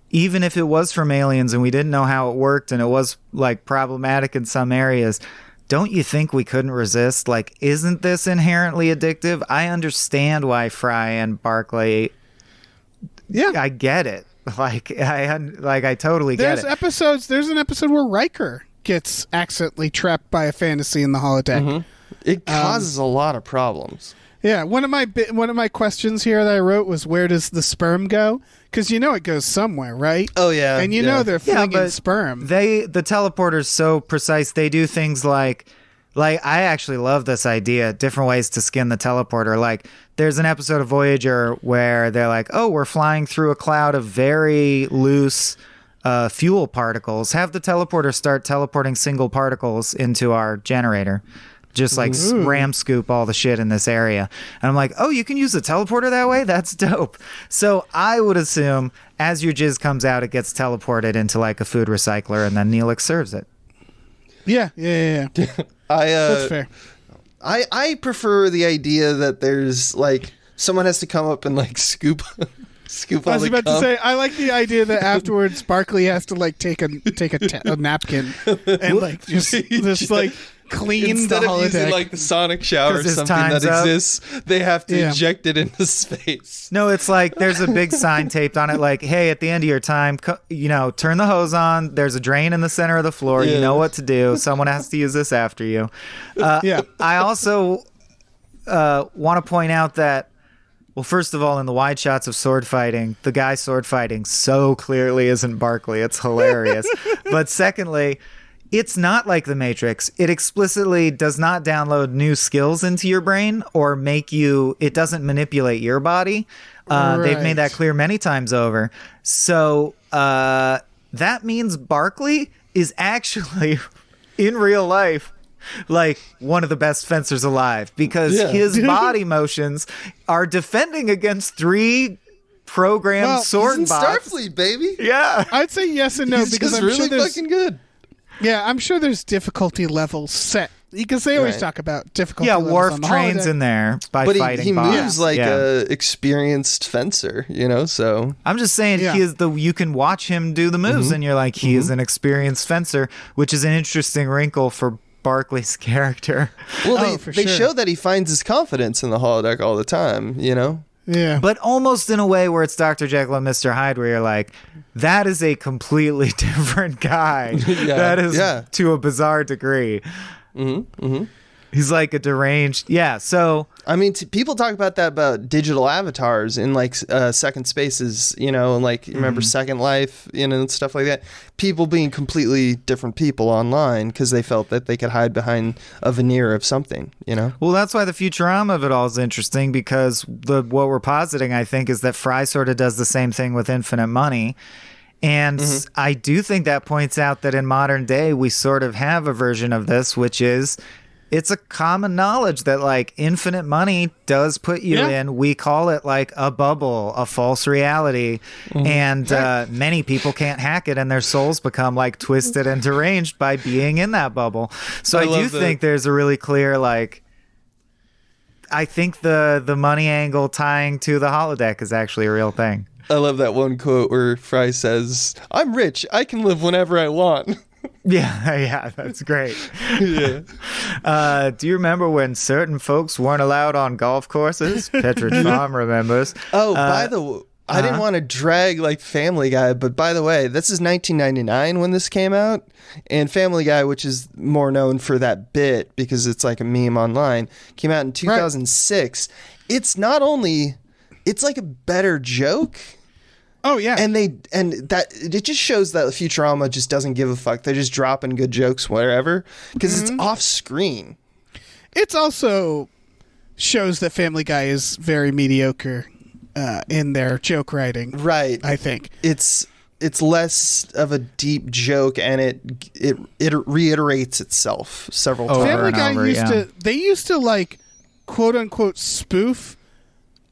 S2: even if it was from aliens and we didn't know how it worked and it was like problematic in some areas, don't you think we couldn't resist? Like, isn't this inherently addictive? I understand why Fry and Barkley. Yeah, I get it. I totally get it.
S1: There's an episode where Riker gets accidentally trapped by a fantasy in the holodeck.
S3: Mm-hmm. It causes a lot of problems.
S1: Yeah, one of my questions here that I wrote was, where does the sperm go? Because you know it goes somewhere, right?
S3: Oh yeah,
S1: and you know they're flinging sperm.
S2: The teleporter's so precise. They do things like I actually love this idea. Different ways to skin the teleporter. Like, there's an episode of Voyager where they're like, oh, we're flying through a cloud of very loose fuel particles. Have the teleporter start teleporting single particles into our generator. Just like ram scoop all the shit in this area. And I'm like, oh, you can use the teleporter that way? That's dope. So I would assume as your jizz comes out, it gets teleported into like a food recycler, and then Neelix serves it.
S1: Yeah. That's fair.
S3: I prefer the idea that there's like someone has to come up and like scoop all the
S1: I was about to say, I like the idea that afterwards Barkley has to like take a napkin and like just like clean
S3: instead
S1: the
S3: of
S1: holodeck.
S3: using like the sonic shower or something that exists, they have to inject it into space.
S2: No, it's like there's a big sign taped on it like, hey, at the end of your time, you know, turn the hose on. There's a drain in the center of the floor. You know what to do. Someone has to use this after you. I also want to point out that, well, first of all, in the wide shots of sword fighting, the guy sword fighting so clearly isn't Barkley. It's hilarious. But secondly, it's not like The Matrix. It explicitly does not download new skills into your brain or it doesn't manipulate your body. They've made that clear many times over. So that means Barkley is actually, in real life, like one of the best fencers alive, because his body motions are defending against 3 programmed sword
S3: he's in
S2: bots.
S3: Starfleet, baby.
S2: Yeah.
S1: I'd say yes and no,
S3: He's
S1: because
S3: just
S1: I'm
S3: really
S1: sure there's
S3: fucking good.
S1: Yeah, I'm sure there's difficulty levels set, because they always talk about difficulty levels
S2: Worf
S1: on the
S2: trains
S1: holodeck.
S2: in there by
S3: But
S2: fighting
S3: he
S2: bots.
S3: moves like a experienced fencer, you know, so
S2: I'm just saying he is you can watch him do the moves and you're like, he is an experienced fencer, which is an interesting wrinkle for Barkley's character.
S3: Well, they show that he finds his confidence in the holodeck all the time, you know?
S1: Yeah.
S2: But almost in a way where it's Dr. Jekyll and Mr. Hyde, where you're like, that is a completely different guy. That is to a bizarre degree. He's like a deranged. Yeah, so
S3: I mean, people talk about that about digital avatars in like Second Spaces, you know, and like remember Second Life, you know, and stuff like that. People being completely different people online because they felt that they could hide behind a veneer of something, you know.
S2: Well, that's why the Futurama of it all is interesting, because what we're positing, I think, is that Fry sort of does the same thing with Infinite Money. And I do think that points out that in modern day, we sort of have a version of this, which is it's a common knowledge that like infinite money does put you in, we call it like a bubble, a false reality. And many people can't hack it, and their souls become like twisted and deranged by being in that bubble. So I do think there's a really clear, like, I think the money angle tying to the holodeck is actually a real thing.
S3: I love that one quote where Fry says, "I'm rich. I can live whenever I want."
S2: Yeah, that's great.
S3: Yeah.
S2: Do you remember when certain folks weren't allowed on golf courses? Petridge Farm remembers.
S3: Oh, by the way, I didn't want to drag like Family Guy, but by the way, this is 1999 when this came out, and Family Guy, which is more known for that bit because it's like a meme online, came out in 2006. Right. It's like a better joke.
S1: Oh yeah,
S3: and it just shows that Futurama just doesn't give a fuck. They're just dropping good jokes wherever because it's off screen.
S1: It's also shows that Family Guy is very mediocre in their joke writing.
S3: Right.
S1: I think
S3: it's less of a deep joke, and it reiterates itself several times.
S1: Family Guy used to like quote unquote spoof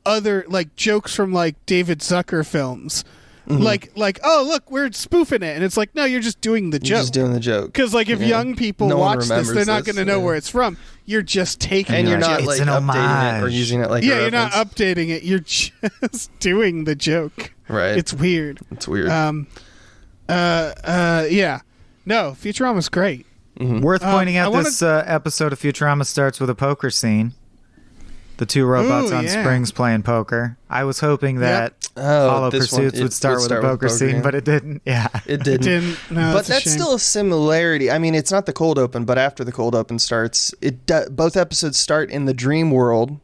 S1: other like jokes from like David Zucker films. Like oh look, we're spoofing it, and it's like no, you're just doing the joke.
S3: You're just doing the joke.
S1: Because like if young people watch this, they're not going to know where it's from. You're just taking
S3: and
S1: it.
S3: You're not like updating it or using it like
S1: you're not updating it. You're just doing the joke.
S3: Right.
S1: It's weird.
S3: It's weird.
S1: Yeah. No, Futurama's great.
S2: Worth pointing out, this episode of Futurama starts with a poker scene. The two robots on springs playing poker. I was hoping that Hollow Pursuits would start with a poker scene, but it didn't. Yeah,
S3: it didn't.
S1: No,
S3: but that's still a similarity. I mean, it's not the cold open, but after the cold open starts, both episodes start in the dream world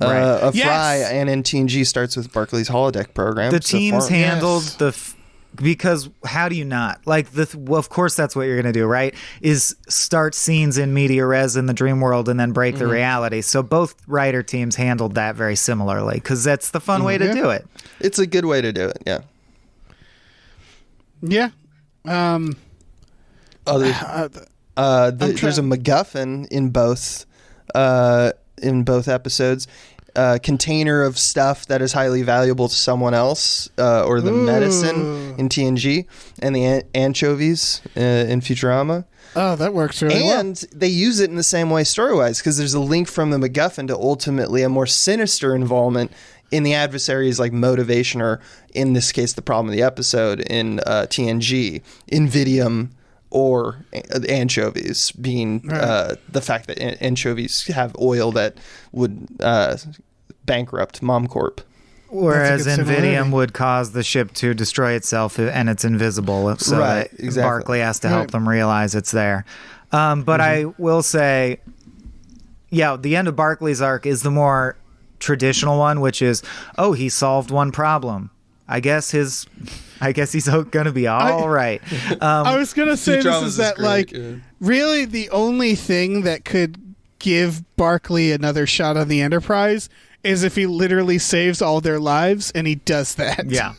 S3: of Fry, and in TNG starts with Barclay's holodeck program.
S2: The teams handled because how do you not of course that's what you're going to do, right? Is start scenes in media res in the dream world and then break the reality. So both writer teams handled that very similarly because that's the fun way to do it.
S3: It's a good way to do it. Yeah.
S1: Yeah.
S3: There's a MacGuffin in both episodes. Container of stuff that is highly valuable to someone else, or the medicine in TNG, and the anchovies in Futurama.
S1: Oh, that works really well.
S3: And they use it in the same way story-wise, because there's a link from the MacGuffin to ultimately a more sinister involvement in the adversary's like motivation, or in this case, the problem of the episode in TNG, Invidium, or anchovies, being the fact that anchovies have oil that would bankrupt MomCorp.
S2: Whereas Invidium would cause the ship to destroy itself and it's invisible, so that Barclay has to help them realize it's there. But I will say, the end of Barclay's arc is the more traditional one, which is, he solved one problem. I guess he's going to be all right.
S1: I was going to say this is that really the only thing that could give Barclay another shot on the Enterprise is if he literally saves all their lives, and he does that.
S2: Yeah.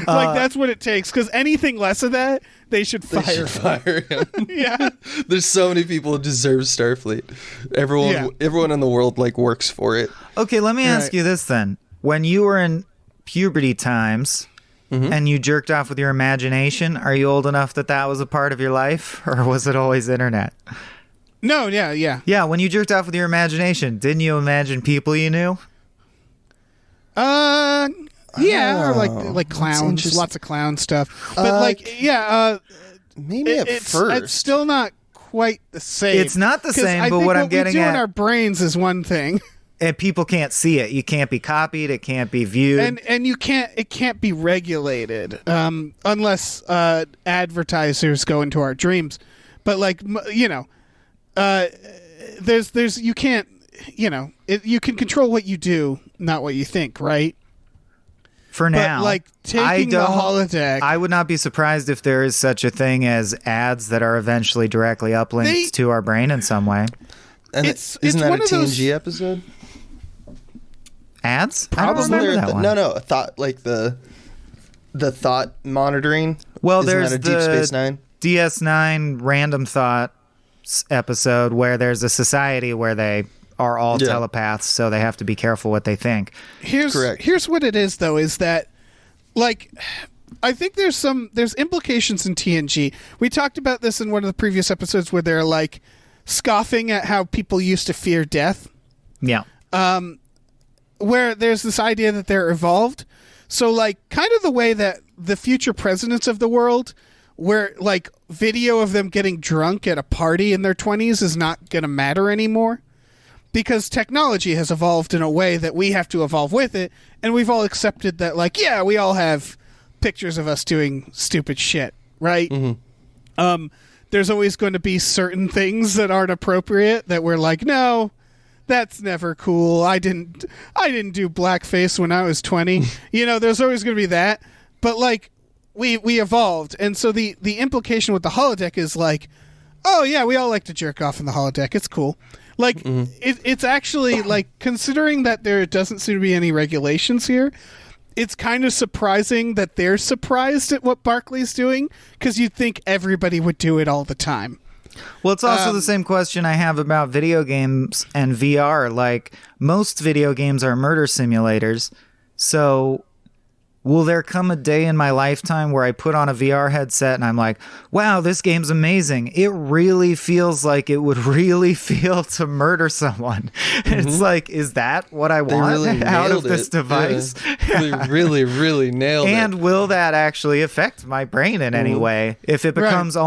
S1: That's what it takes, because anything less of that, they should fire
S3: him.
S1: Yeah.
S3: There's so many people who deserve Starfleet. Everyone in the world works for it.
S2: Okay, let me ask you this then. When you were in puberty times and you jerked off with your imagination, are you old enough that was a part of your life, or was it always internet?
S1: No, yeah.
S2: Yeah, when you jerked off with your imagination, didn't you imagine people you knew?
S1: Yeah, or like clowns, lots of clown stuff. But
S3: maybe at first.
S1: It's still not quite the same.
S2: It's not the same, but what I'm getting
S1: we do
S2: at
S1: in our brains is one thing.
S2: And people can't see it. You can't be copied. It can't be viewed.
S1: And you can't. It can't be regulated unless advertisers go into our dreams. But there's you can't. You can control what you do, not what you think, right?
S2: For now,
S1: but taking the holodeck,
S2: I would not be surprised if there is such a thing as ads that are eventually directly uplinked to our brain in some way.
S3: And isn't that a TNG episode?
S2: Ads?
S3: Probably. No. Thought the thought monitoring.
S2: Well,
S3: isn't
S2: there's
S3: that a Deep Space Nine?
S2: DS9 Random Thought episode where there's a society where they are all telepaths, so they have to be careful what they think.
S1: Here's what it is, though, is that I think there's implications in TNG. We talked about this in one of the previous episodes where they're scoffing at how people used to fear death.
S2: Yeah.
S1: Where there's this idea that they're evolved. So kind of the way that the future presidents of the world where like video of them getting drunk at a party in their 20s is not going to matter anymore because technology has evolved in a way that we have to evolve with it, and we've all accepted that, like, yeah, we all have pictures of us doing stupid shit, right? There's always going to be certain things that aren't appropriate that we're like, no, that's never cool. I didn't do blackface when I was 20. There's always going to be that. But like we evolved. And so the implication with the holodeck is like, oh yeah, we all like to jerk off in the holodeck. It's cool. Like it's actually like, considering that there doesn't seem to be any regulations here, it's kind of surprising that they're surprised at what Barkley's doing, because you'd think everybody would do it all the time.
S2: Well, it's also the same question I have about video games and VR. Like, most video games are murder simulators. So will there come a day in my lifetime where I put on a VR headset and I'm like, wow, this game's amazing. It really feels like it would really feel to murder someone. It's like, is that what I want out of this device?
S3: Yeah. They really, really nailed it.
S2: And will that actually affect my brain in any way? If it becomes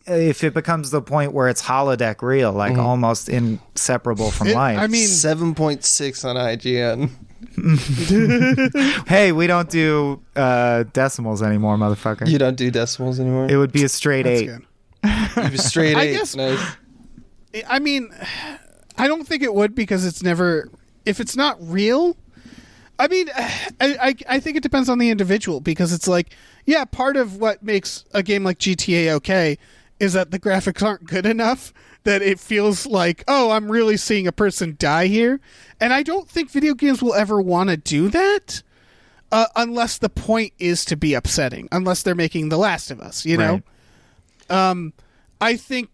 S2: if it becomes the point where it's holodeck real, like almost inseparable from life.
S1: I mean,
S3: 7.6 on IGN.
S2: Hey, we don't do decimals anymore, motherfucker.
S3: You don't do decimals anymore?
S2: It would be a straight 8.
S3: You'd be straight 8.
S1: I guess,
S3: nice.
S1: I mean, I don't think it would, because it's never, if it's not real. I mean, I think it depends on the individual, because it's like, yeah, part of what makes a game like GTA okay is that the graphics aren't good enough that it feels like, oh, I'm really seeing a person die here. And I don't think video games will ever want to do that unless the point is to be upsetting, unless they're making The Last of Us, know? I think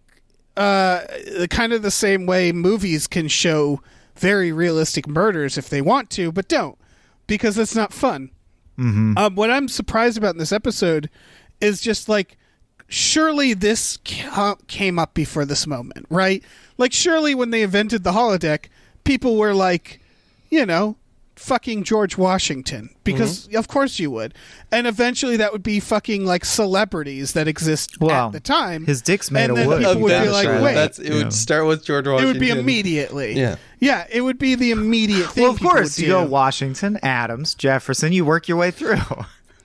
S1: kind of the same way movies can show very realistic murders if they want to, but don't, because it's not fun. What I'm surprised about in this episode is just like, surely this came up before this moment, right? Like, surely when they invented the holodeck, people were like, fucking George Washington, because of course you would. And eventually that would be fucking like celebrities that exist at the time.
S2: His dick's made
S1: and
S2: of
S1: then
S2: wood.
S1: People would be like, wait.
S3: It would start with George Washington.
S1: It would be immediately.
S3: Yeah.
S1: Yeah, it would be the immediate thing.
S2: Well, of course,
S1: you
S2: go Washington, Adams, Jefferson, you work your way through.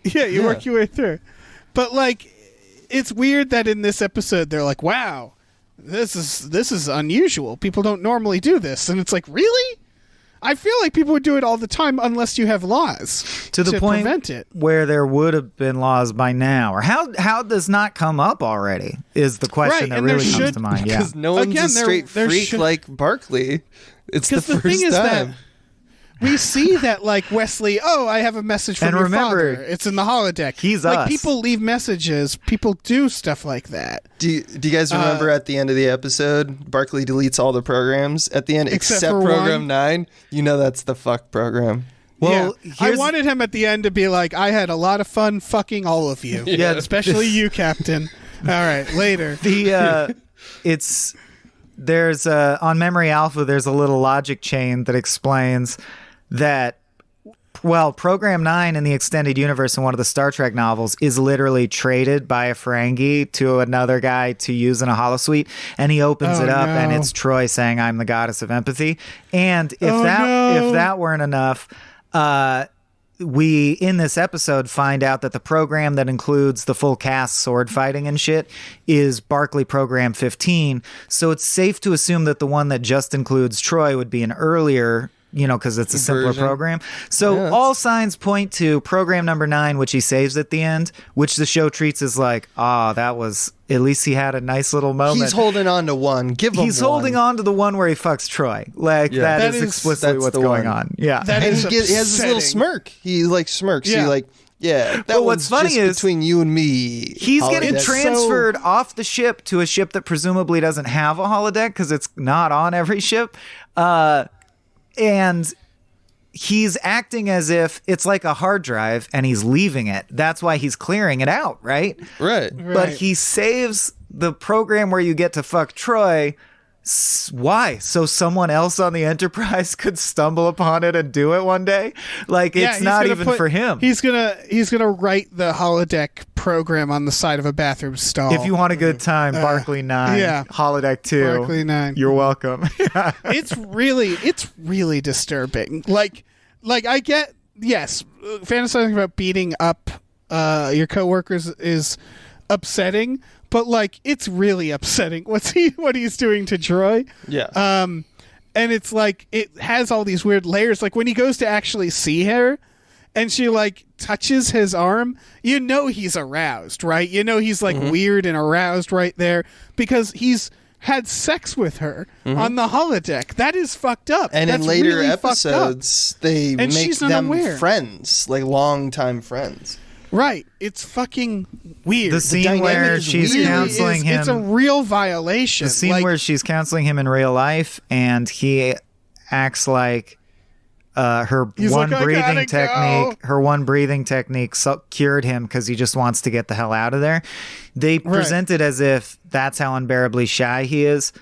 S1: Yeah, you work your way through. But like, it's weird that in this episode they're like, wow, this is unusual. People don't normally do this. And it's like, really? I feel like people would do it all the time unless you have laws
S2: to the point
S1: prevent it.
S2: Where there would have been laws by now. Or how does not come up already is the question that really comes to mind. Yeah,
S3: because no one's a straight freak like Barkley. It's the first
S1: thing is
S3: time.
S1: That we see that, like, Wesley, oh, I have a message from your father. It's in the holodeck.
S2: He's
S1: like,
S2: us.
S1: people leave messages. People do stuff like that.
S3: Do you guys remember at the end of the episode, Barkley deletes all the programs at the end except program 9? You know that's the fuck program.
S2: Well,
S1: yeah. I wanted him at the end to be like, I had a lot of fun fucking all of you.
S2: Yeah,
S1: especially you, Captain. All right, later.
S2: There's on Memory Alpha, there's a little logic chain that explains that, well, Program 9 in the extended universe in one of the Star Trek novels is literally traded by a Ferengi to another guy to use in a holosuite, and he opens it up, and it's Troy saying, "I'm the goddess of empathy." And if that weren't enough, we in this episode find out that the program that includes the full cast sword fighting and shit is Barkley Program 15. So it's safe to assume that the one that just includes Troy would be an earlier, because it's a simpler program. So all signs point to program number 9, which he saves at the end, which the show treats as like, that was, at least he had a nice little moment.
S3: He's holding on to one. He's
S2: holding on to the one where he fucks Troy. Like, that is explicitly what's going on. Yeah.
S1: That
S3: and
S1: is
S3: he has this little smirk. He like smirks.
S1: Yeah.
S3: He like, yeah. That
S2: what's funny
S3: just
S2: is
S3: between you and me.
S2: He's getting transferred off the ship to a ship that presumably doesn't have a holodeck because it's not on every ship. And he's acting as if it's like a hard drive and he's leaving it. That's why he's clearing it out, right?
S3: Right.
S2: But he saves the program where you get to fuck Troy Why? So someone else on the Enterprise could stumble upon it and do it one day? Like, it's not even for him.
S1: He's gonna write the holodeck program on the side of a bathroom stall.
S2: If you want a good time, Barclay 9, holodeck 2.
S1: Barclay 9.
S2: You're welcome.
S1: It's really disturbing. Like I get, yes, fantasizing about beating up your coworkers is upsetting, but like it's really upsetting what he's doing to Troy.
S3: Yeah.
S1: And it's like it has all these weird layers. Like when he goes to actually see her and she like touches his arm, you know he's aroused, right? You know he's like weird and aroused right there because he's had sex with her on the holodeck. That is fucked up.
S3: And
S1: That's
S3: in later
S1: really
S3: episodes, they
S1: and
S3: make
S1: she's
S3: them
S1: unaware.
S3: friends, like longtime friends.
S1: Right. It's fucking weird.
S2: The scene where she's counseling him.
S1: It's a real violation.
S2: The scene where she's counseling him in real life and he acts like her one breathing technique cured him because he just wants to get the hell out of there. They present it as if that's how unbearably shy he is.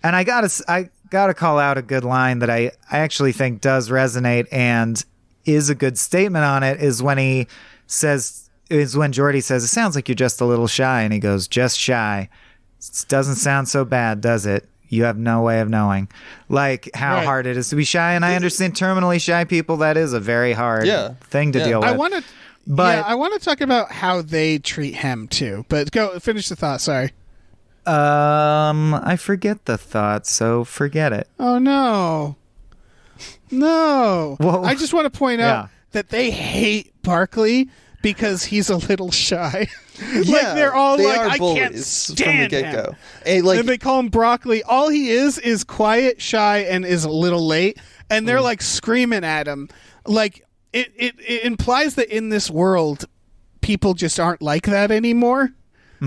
S2: And I gotta call out a good line that I actually think does resonate and is a good statement on it is when he says, is when Geordi says, it sounds like you're just a little shy. And he goes, just shy. It doesn't sound so bad, does it? You have no way of knowing like how hard it is to be shy. And I understand terminally shy people. That is a very hard thing to deal with. I want
S1: to talk about how they treat him too, but go finish the thought. Sorry.
S2: I forget the thought. So forget it.
S1: Oh no.
S2: Well,
S1: I just want to point out that they hate Barclay because he's a little shy. Like they're all like, I can't stand
S3: from the
S1: him.
S3: get-go. And
S1: they call him Broccoli. All he is quiet, shy, and is a little late. And they're like screaming at him. Like it implies that in this world, people just aren't like that anymore.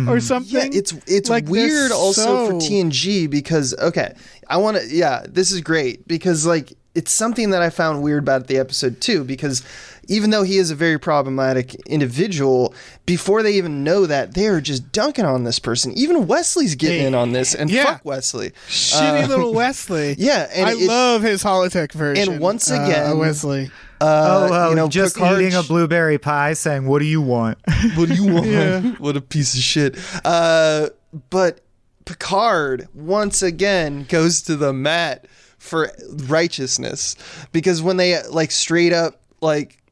S1: Or something.
S3: Yeah, it's like weird also for TNG because this is great because like it's something that I found weird about the episode too because even though he is a very problematic individual, before they even know that, they are just dunking on this person. Even Wesley's getting in on this, and fuck Wesley.
S1: Shitty little Wesley.
S3: Yeah, and
S1: I love his holodeck version.
S3: And once again,
S1: Wesley.
S2: Just
S3: Picard
S2: eating a blueberry pie saying, what do you want?
S3: What do you want? What a piece of shit. But Picard, once again, goes to the mat for righteousness. Because when they, like, straight up, like,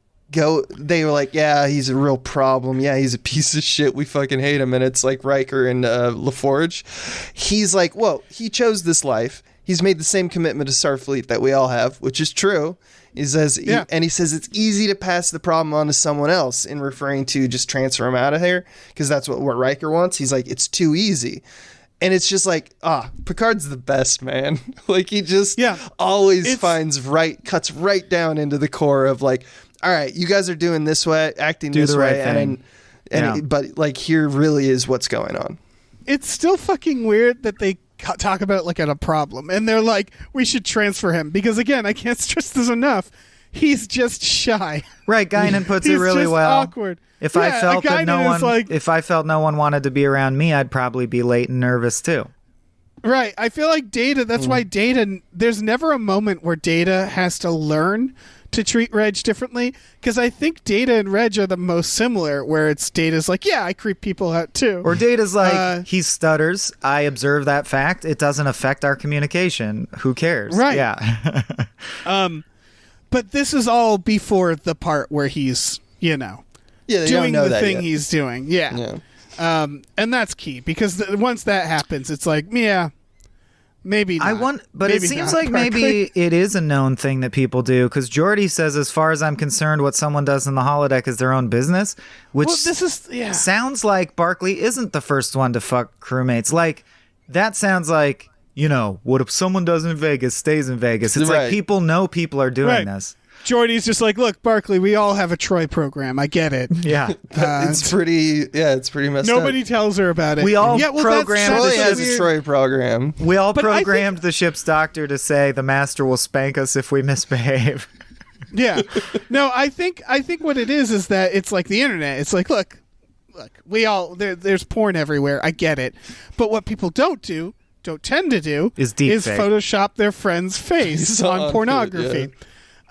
S3: they were like, yeah, he's a real problem. Yeah, he's a piece of shit. We fucking hate him. And it's like Riker and LaForge. He's like, whoa, he chose this life. He's made the same commitment to Starfleet that we all have, which is true. And he says it's easy to pass the problem on to someone else in referring to just transfer him out of here because that's what Riker wants. He's like, it's too easy. And it's just like, Picard's the best, man. Like he just always cuts right down into the core of like, all right, you guys are doing this way, acting this way. But like here really is what's going on.
S1: It's still fucking weird that they talk about it like at a problem and they're like, we should transfer him because again, I can't stress this enough. He's just shy.
S2: Right. Guinan puts it really well.
S1: Awkward.
S2: If I felt no one wanted to be around me, I'd probably be late and nervous too.
S1: Right. I feel like Data, that's why Data, there's never a moment where Data has to learn to treat Reg differently because I think Data and Reg are the most similar where it's Data's like, I creep people out too.
S2: Or Data's like, he stutters. I observe that fact. It doesn't affect our communication. Who cares?
S1: Right.
S2: Yeah.
S1: But this is all before the part where he's, doing the thing he's doing. Yeah. And that's key because once that happens, it's like, maybe not.
S2: But it seems like maybe it is a known thing that people do because Geordi says, as far as I'm concerned, what someone does in the holodeck is their own business, which sounds like Barclay isn't the first one to fuck crewmates. Like, that sounds like, what if someone does in Vegas stays in Vegas? It's like people know people are doing this.
S1: Jordy's just like, look, Barclay, we all have a Troy program. I get it.
S2: Yeah.
S3: It's pretty messed up.
S1: Nobody tells her about it.
S2: We all programmed
S3: Troy has a Troy program.
S2: We all programmed the ship's doctor to say the master will spank us if we misbehave.
S1: Yeah. No, I think what it is that it's like the internet. It's like, look, we all there's porn everywhere. I get it. But what people don't do don't tend to do
S2: is
S1: Photoshop their friend's face on pornography.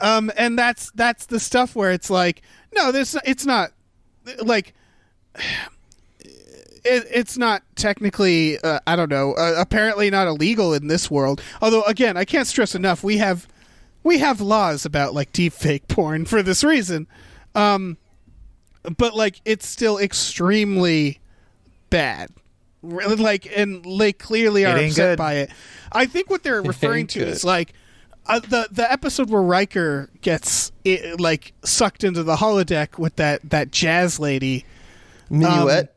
S1: And that's the stuff where it's like, no, it's not like it's not technically I don't know, apparently not illegal in this world. Although again, I can't stress enough, we have laws about like deepfake porn for this reason. But like it's still extremely bad. Like, and they clearly are upset by it. I think what they're referring to is like the episode where Riker gets like sucked into the holodeck with that jazz lady. Minuet.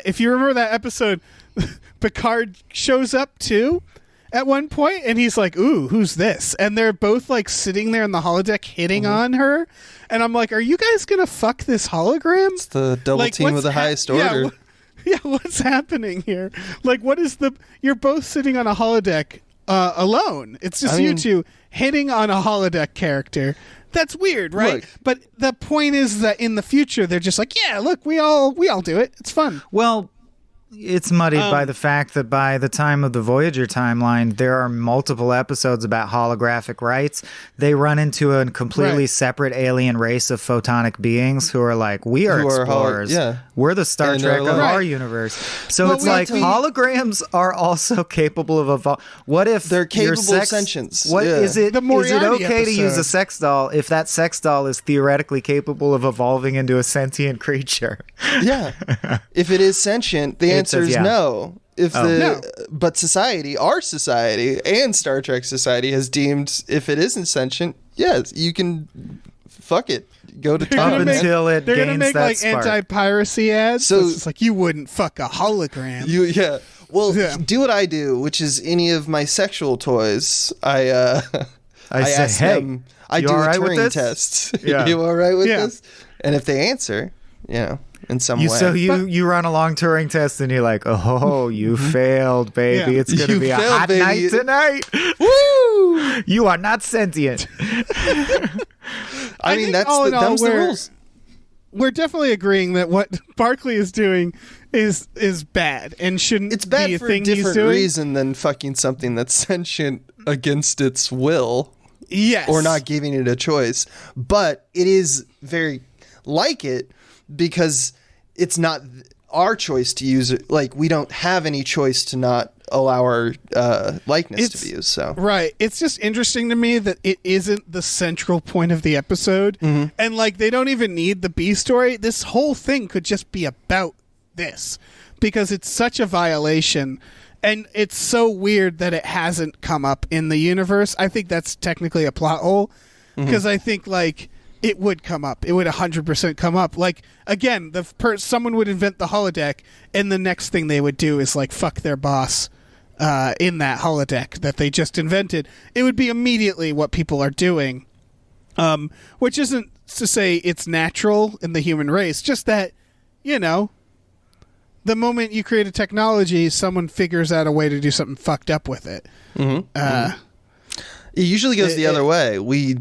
S1: If you remember that episode, Picard shows up too at one point, and he's like, "Ooh, who's this?" And they're both like sitting there in the holodeck hitting on her, and I'm like, "Are you guys gonna fuck this hologram?"
S3: It's the double team of the highest order.
S1: Yeah, what's happening here? Like, what is you're both sitting on a holodeck alone. It's just you two hitting on a holodeck character. That's weird, right? Look, but the point is that in the future, they're just like, yeah, look, we all do it. It's fun.
S2: Well, it's muddied by the fact that by the time of the Voyager timeline, there are multiple episodes about holographic rights. They run into a completely separate alien race of photonic beings who are like, we are explorers. We're the Star Trek of our universe. So it's like holograms are also capable of evolving. What if
S3: they're capable of sentience?
S2: What is it?
S1: Is
S2: it okay to use a sex doll if that sex doll is theoretically capable of evolving into a sentient creature?
S3: Yeah. If it is sentient, the answer is no. But our society and Star Trek society has deemed if it isn't sentient, yes, you can fuck it. Go to top
S2: until it
S1: they're
S2: gains
S1: gonna make
S2: that
S1: like
S2: spark.
S1: Anti-piracy ads. So it's like you wouldn't fuck a hologram.
S3: Do what I do, which is any of my sexual toys. I ask them. I do a Turing test.
S2: Yeah.
S3: You all right with this? And if they answer, in some way.
S2: So you run a long Turing test and you're like, oh, you failed, baby. Yeah. It's going to be a hot night tonight. Woo! You are not sentient.
S3: I mean, that's the rules.
S1: We're definitely agreeing that what Barclay is doing is bad and shouldn't
S3: it's bad
S1: be a
S3: for
S1: thing
S3: a different
S1: he's doing.
S3: reason than fucking something that's sentient against its will.
S1: Yes.
S3: Or not giving it a choice. But it is very like it because it's not our choice to use it. Like, we don't have any choice to not allow our likeness to be used. So
S1: right. It's just interesting to me that it isn't the central point of the episode. Mm-hmm. And, like, they don't even need the B story. This whole thing could just be about this because it's such a violation. And it's so weird that it hasn't come up in the universe. I think that's technically a plot hole because I think, like, it would come up. It would 100% come up. Like, again, someone would invent the holodeck, and the next thing they would do is, like, fuck their boss in that holodeck that they just invented. It would be immediately what people are doing, which isn't to say it's natural in the human race, just that, the moment you create a technology, someone figures out a way to do something fucked up with it.
S3: It usually goes the other way. We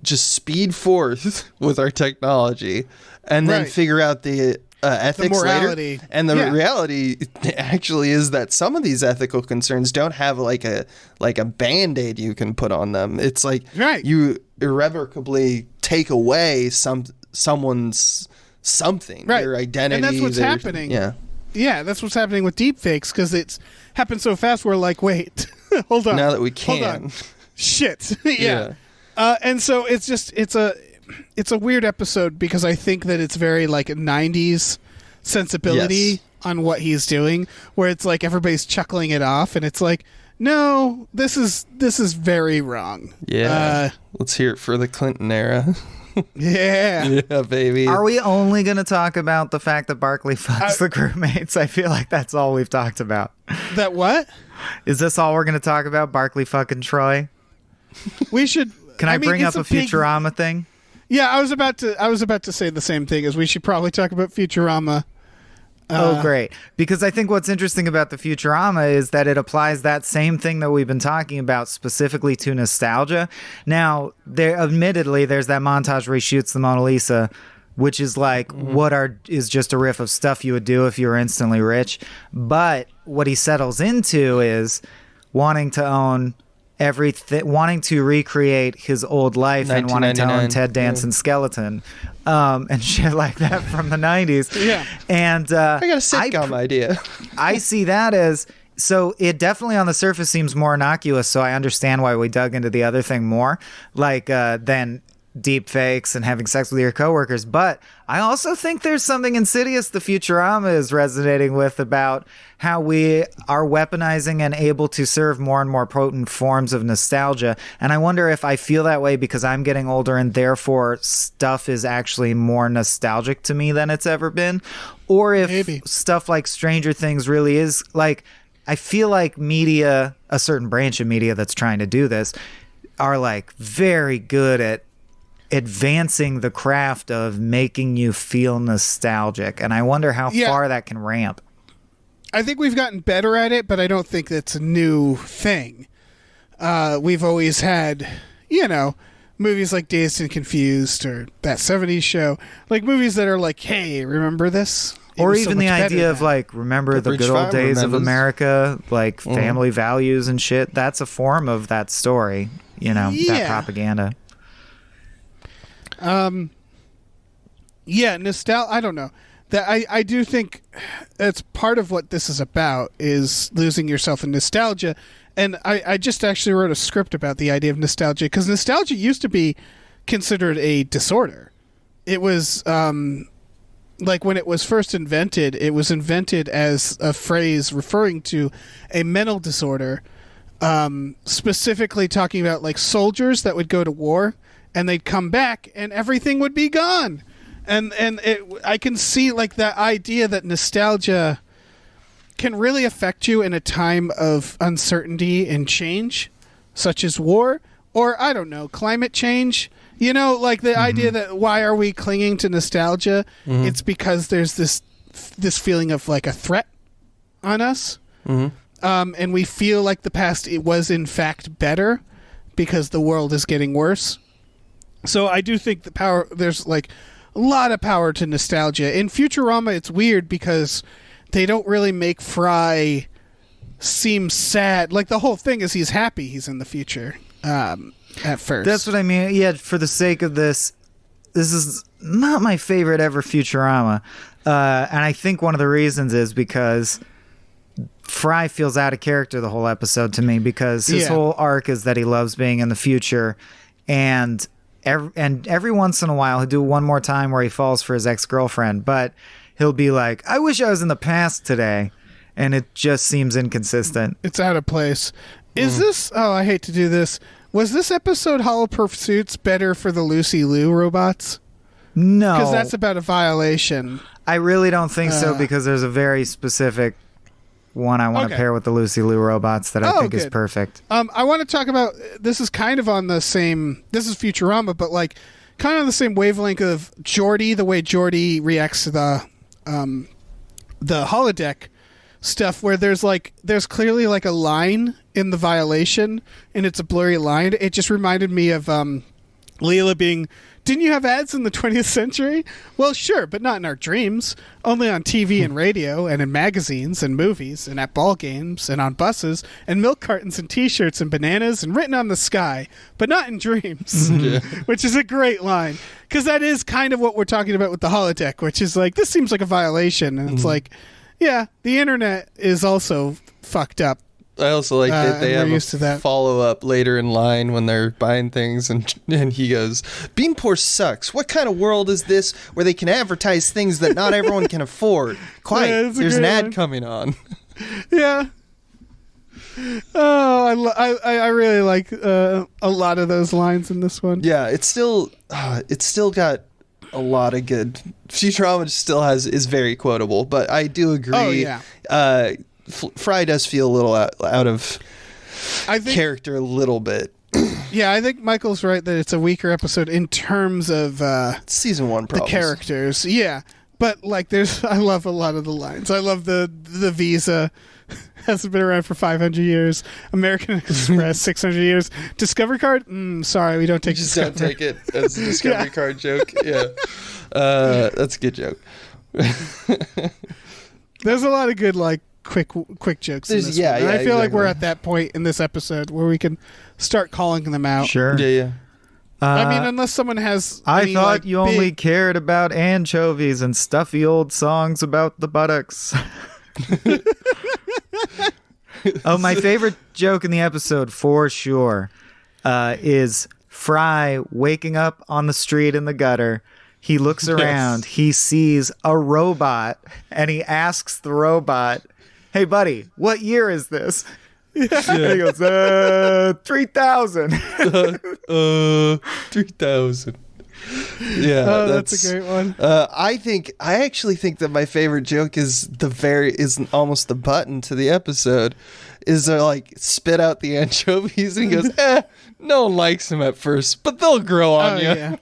S3: just speed forth with our technology and then figure out the ethics later. And the reality actually is that some of these ethical concerns don't have like a Band-Aid you can put on them. It's like you irrevocably take away someone's something, their identity.
S1: And that's what's happening. Yeah, that's what's happening with deepfakes because it's happened so fast. We're like, wait, hold on.
S3: Now that we can.
S1: Shit. And so it's a weird episode because I think that it's very like a 90s sensibility on what he's doing, where it's like everybody's chuckling it off and it's like, no, this is very wrong.
S3: Let's hear it for the Clinton era.
S1: Yeah,
S3: baby.
S2: Are we only going to talk about the fact that Barclay fucks the crewmates? I feel like that's all we've talked about.
S1: That what?
S2: Is this all we're going to talk about? Barclay fucking Troy?
S1: We should.
S2: Can I bring up a Futurama thing?
S1: Yeah, I was about to say the same thing. As we should probably talk about Futurama.
S2: Oh, great. Because I think what's interesting about the Futurama is that it applies that same thing that we've been talking about specifically to nostalgia. Now, admittedly, there's that montage where he shoots the Mona Lisa which is like is just a riff of stuff you would do if you were instantly rich. But what he settles into is wanting to own everything, wanting to recreate his old life and wanting to own Ted Danson skeleton and shit like that from the 90s.
S1: Yeah.
S2: And
S3: I got a sitcom idea.
S2: I see that as, so it definitely on the surface seems more innocuous, so I understand why we dug into the other thing more, like than deep fakes and having sex with your coworkers. But I also think there's something insidious the Futurama is resonating with about how we are weaponizing and able to serve more and more potent forms of nostalgia. And I wonder if I feel that way because I'm getting older and therefore stuff is actually more nostalgic to me than it's ever been. Or if stuff like Stranger Things really is like, I feel like media, a certain branch of media that's trying to do this, are like very good at advancing the craft of making you feel nostalgic. And I wonder how far that can ramp.
S1: I think we've gotten better at it, but I don't think that's a new thing. We've always had, movies like Dazed and Confused or that 70s show, like movies that are like, hey, remember this?
S2: Or even the idea of like, remember the good old days of America, like family values and shit. That's a form of that story, that propaganda.
S1: Nostalgia. I don't know. That I do think that's part of what this is about, is losing yourself in nostalgia. And I just actually wrote a script about the idea of nostalgia, because nostalgia used to be considered a disorder. It was like when it was first invented, it was invented as a phrase referring to a mental disorder, specifically talking about like soldiers that would go to war and they'd come back and everything would be gone. And I can see like that idea that nostalgia can really affect you in a time of uncertainty and change, such as war, or I don't know, climate change. Like the idea that why are we clinging to nostalgia? It's because there's this feeling of like a threat on us. And we feel like the past, it was in fact better because the world is getting worse. So I do think there's like a lot of power to nostalgia. In Futurama, it's weird because they don't really make Fry seem sad. Like the whole thing is he's happy he's in the future at first.
S2: That's what I mean. Yeah, for the sake of this is not my favorite ever Futurama. And I think one of the reasons is because Fry feels out of character the whole episode to me, because his whole arc is that he loves being in the future, and every once in a while he'll do one more time where he falls for his ex-girlfriend, but he'll be like, I wish I was in the past today, and it just seems inconsistent.
S1: It's out of place. Is this, I hate to do this, was this episode Hollow Pursuits better for the Lucy Liu robots?
S2: No.
S1: Because that's about a violation.
S2: I really don't think so, because there's a very specific one I want to pair with the Lucy Liu robots that I think is perfect.
S1: I want to talk about, this is kind of on the same, this is Futurama, but like kind of on the same wavelength of Geordi, the way Geordi reacts to the holodeck stuff, where there's clearly like a line in the violation and it's a blurry line. It just reminded me of Leela being, didn't you have ads in the 20th century? Well, sure, but not in our dreams. Only on TV and radio and in magazines and movies and at ball games and on buses and milk cartons and T-shirts and bananas and written on the sky, but not in dreams, which is a great line, because that is kind of what we're talking about with the holodeck, which is like, this seems like a violation. And it's like, yeah, the internet is also fucked up.
S3: I also like that they have a follow-up later in line when they're buying things, and he goes, Beanport sucks. What kind of world is this where they can advertise things that not everyone can afford? Quiet, there's an ad coming on.
S1: Yeah. Oh, I really like a lot of those lines in this one.
S3: Yeah, it's still got a lot of good. Futurama still is very quotable, but I do agree.
S1: Oh, yeah.
S3: Fry does feel a little out of character a little bit.
S1: Yeah, I think Michael's right that it's a weaker episode in terms of
S3: season one problems.
S1: The characters. Yeah, but like I love a lot of the lines. I love the Visa hasn't been around for 500 years. American Express 600 years. Discovery card? Sorry, we don't take.
S3: Just don't take it as a Discovery card joke. Yeah. That's a good joke.
S1: There's a lot of good like quick jokes in this one. And I feel like we're at that point in this episode where we can start calling them out.
S2: Sure.
S3: Yeah.
S1: I mean, unless someone has
S2: I thought you only cared about anchovies and stuffy old songs about the buttocks. Oh, my favorite joke in the episode for sure is Fry waking up on the street in the gutter. He looks around, he sees a robot, and he asks the robot, "Hey, buddy, what year is this?" And he goes, 3000.
S3: 3000. Yeah,
S1: that's a great one.
S3: I actually think that my favorite joke is almost the button to the episode. Is like spit out the anchovies and he goes, no one likes them at first, but they'll grow on you.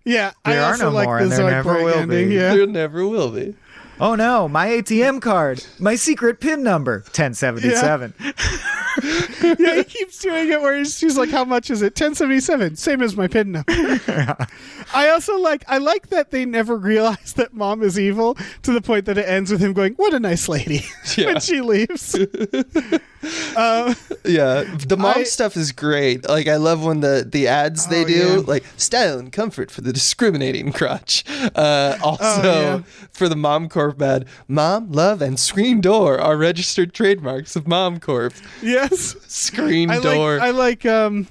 S1: Yeah,
S2: There
S1: I
S2: are
S1: also
S2: no
S1: like
S2: more,
S1: this
S2: and there
S1: like
S2: never
S1: bright
S2: will
S1: ending.
S2: be.
S1: Yeah.
S3: There never will be.
S2: Oh no, my ATM card, my secret PIN number, 1077.
S1: Yeah, he keeps doing it where she's like, how much is it? 1077, same as my PIN number. I like that they never realize that mom is evil to the point that it ends with him going, what a nice lady, when she leaves.
S3: Yeah, the mom stuff is great. Like, I love when the ads they do, like, style and comfort for the discriminating crotch. Also, for the Mom Corp ad, Mom, Love, and Screen Door are registered trademarks of Mom Corp.
S1: Yes.
S3: Screen Door.
S1: I like when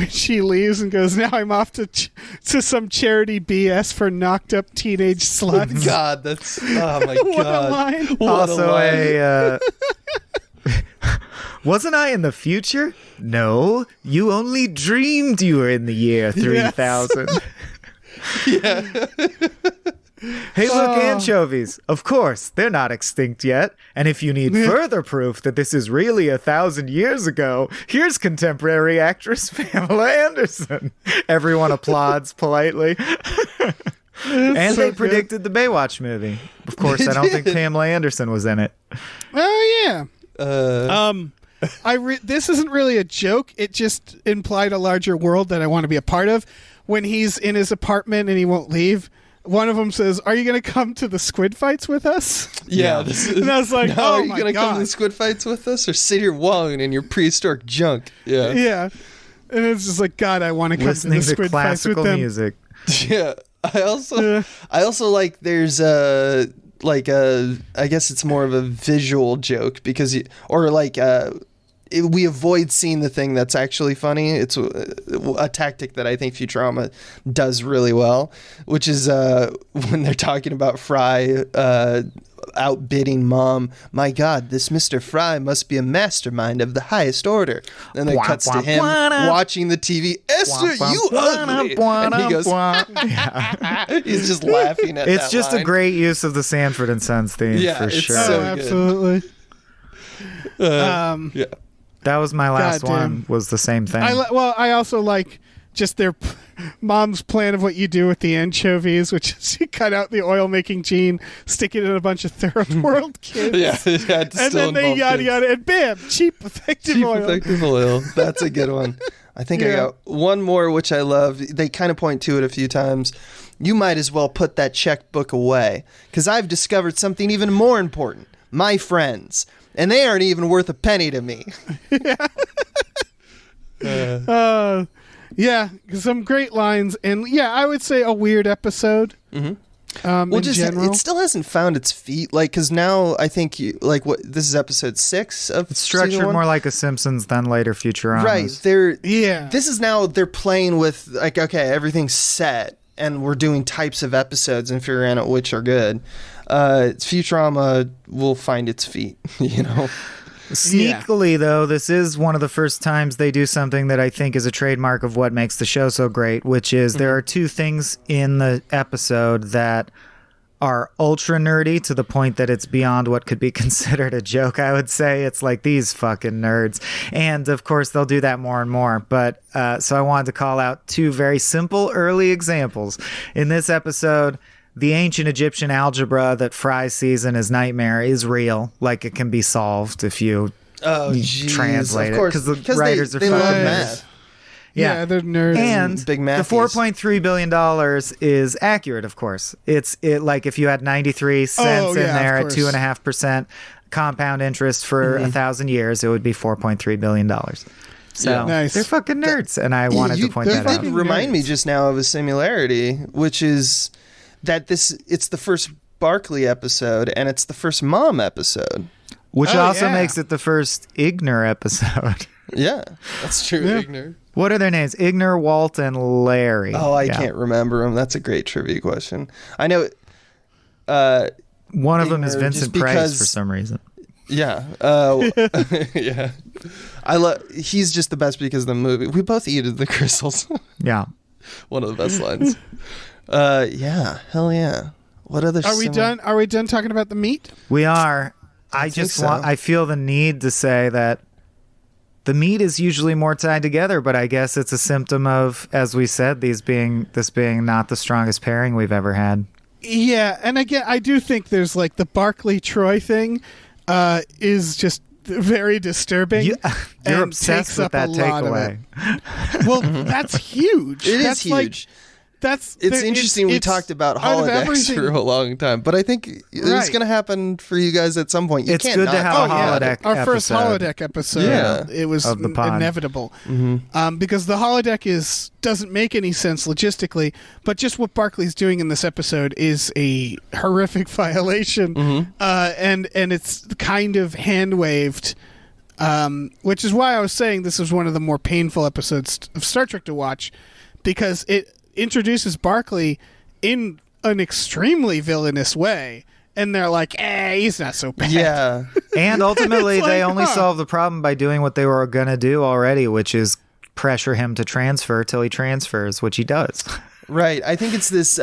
S1: she leaves and goes, now I'm off to some charity BS for knocked up teenage sluts.
S3: God, that's, oh my God.
S1: What a line.
S3: What
S2: Also,
S3: a line.
S2: Wasn't I in the future? No, you only dreamed you were in the year 3000.
S3: Yeah.
S2: Hey, look, anchovies. Of course, they're not extinct yet. And if you need further proof that this is really 1,000 years ago, here's contemporary actress Pamela Anderson. Everyone applauds politely. And
S1: so
S2: they predicted the Baywatch movie. Of course, I don't think Pamela Anderson was in it.
S1: Oh, yeah. This isn't really a joke. It just implied a larger world that I want to be a part of. When he's in his apartment and he won't leave, one of them says, "Are you going to come to the squid fights with us?"
S3: Yeah.
S1: And I was like,
S3: no,
S1: "Oh
S3: are you
S1: my
S3: gonna
S1: God.
S3: come to the squid fights with us or sit here wallowing in your prehistoric junk?" Yeah.
S1: Yeah. And it's just like, God, I want to come
S2: Listening
S1: to the
S2: to
S1: squid fights with
S2: classical
S1: them.
S2: music.
S3: Yeah. I also like there's I guess it's more of a visual joke because we avoid seeing the thing that's actually funny. It's a tactic that I think Futurama does really well, which is when they're talking about Fry outbidding Mom. My God, this Mr. Fry must be a mastermind of the highest order. And then it cuts to him watching the TV. Esther, you ugly. And he goes, he's just laughing at
S2: It's
S3: that
S2: just
S3: line.
S2: a great use of the Sanford and Sons theme, for
S3: it's
S2: sure.
S3: so
S1: Oh, absolutely.
S3: Yeah.
S2: That was my last
S1: Goddamn.
S2: one, was the same thing.
S1: I also like just their mom's plan of what you do with the anchovies, which is you cut out the oil-making gene, stick it in a bunch of third world kids.
S3: Yeah,
S1: and then they yada, and bam, cheap, effective oil.
S3: That's a good one. I think I got one more, which I love. They kind of point to it a few times. You might as well put that checkbook away, because I've discovered something even more important. My friends. And they aren't even worth a penny to me.
S1: Yeah, some great lines. And yeah, I would say a weird episode.
S3: Mm-hmm. Well, just
S1: general.
S3: it still hasn't found its feet. Like, because now I think this is episode 6 of
S2: It's structured
S3: season 1?
S2: more like a Simpsons than later Futurama.
S3: Right. This is now they're playing with like, okay, everything's set, and we're doing types of episodes and figuring out which are good. Futurama will find its feet, you know.
S2: Sneakily, though, this is one of the first times they do something that I think is a trademark of what makes the show so great, which is there are two things in the episode that are ultra nerdy to the point that it's beyond what could be considered a joke, I would say. It's like, these fucking nerds. And, of course, they'll do that more and more. But so I wanted to call out two very simple early examples. In this episode, the ancient Egyptian algebra that Fry sees in his nightmare is real. Like, it can be solved if you translate it. Because the writers are
S3: they love
S2: fucking
S3: math.
S1: Yeah, they're nerds.
S2: And
S3: Big
S2: the
S3: Matthews.
S2: $4.3 billion is accurate, of course. It like if you had 93 cents in
S1: yeah,
S2: there
S1: of
S2: at
S1: course.
S2: 2.5% compound interest for 1,000 years, it would be $4.3 billion. So
S3: Yeah.
S1: Nice.
S2: they're fucking nerds, and I wanted to point
S1: they're
S2: that out.
S1: fucking
S3: Remind me
S1: nerds.
S3: just now of a similarity, which is that it's the first Barkley episode and it's the first Mom episode.
S2: Which
S1: Oh,
S2: also
S1: yeah.
S2: makes it the first Igner episode.
S3: Yeah, that's true.
S1: Yeah.
S3: Igner.
S2: What are their names? Igner, Walt, and Larry.
S3: Oh, I
S2: Yeah.
S3: can't remember them. That's a great trivia question. I know.
S2: One of them is
S3: Igner,
S2: Vincent
S3: just
S2: Price
S3: because-
S2: for some reason.
S3: Yeah. Yeah. He's just the best because of the movie. We both eated the crystals.
S2: Yeah.
S3: One of the best lines. Yeah. Hell yeah. What other?
S1: Are we done? Are we done talking about the meat?
S2: We are. I
S3: think
S2: just
S3: so.
S2: want. I feel the need to say that the meat is usually more tied together, but I guess it's a symptom of, as we said, this being not the strongest pairing we've ever had.
S1: Yeah, and again, I do think there's like the Barkley Troy thing is just very disturbing.
S2: You're
S1: and
S2: obsessed
S1: takes
S2: with
S1: up
S2: that
S1: a lot of
S2: takeaway.
S1: it. Well, that's huge.
S3: It
S1: That's
S3: is
S1: like-
S3: huge.
S1: That's
S3: It's interesting. We
S1: it's
S3: talked about
S1: out of
S3: holodecks
S1: everything-
S3: for a long time, but I think it's
S1: Right.
S3: going to happen for you guys at some point. You
S2: It's
S3: can't
S2: good
S3: not
S2: to have
S3: talk
S2: a
S3: about
S2: holodeck
S3: it.
S1: Our first
S2: episode.
S1: holodeck episode.
S3: Yeah.
S1: It was
S2: Of the pod.
S1: inevitable because the holodeck doesn't make any sense logistically, but just what Barkley's doing in this episode is a horrific violation, and it's kind of hand waved. Which is why I was saying this is one of the more painful episodes of Star Trek to watch, because it introduces Barkley in an extremely villainous way, and they're like, he's not so bad.
S3: Yeah.
S2: And ultimately,
S1: It's
S2: they
S1: like,
S2: only
S1: huh.
S2: solved the problem by doing what they were going to do already, which is pressure him to transfer till he transfers, which he does.
S3: Right. I think it's this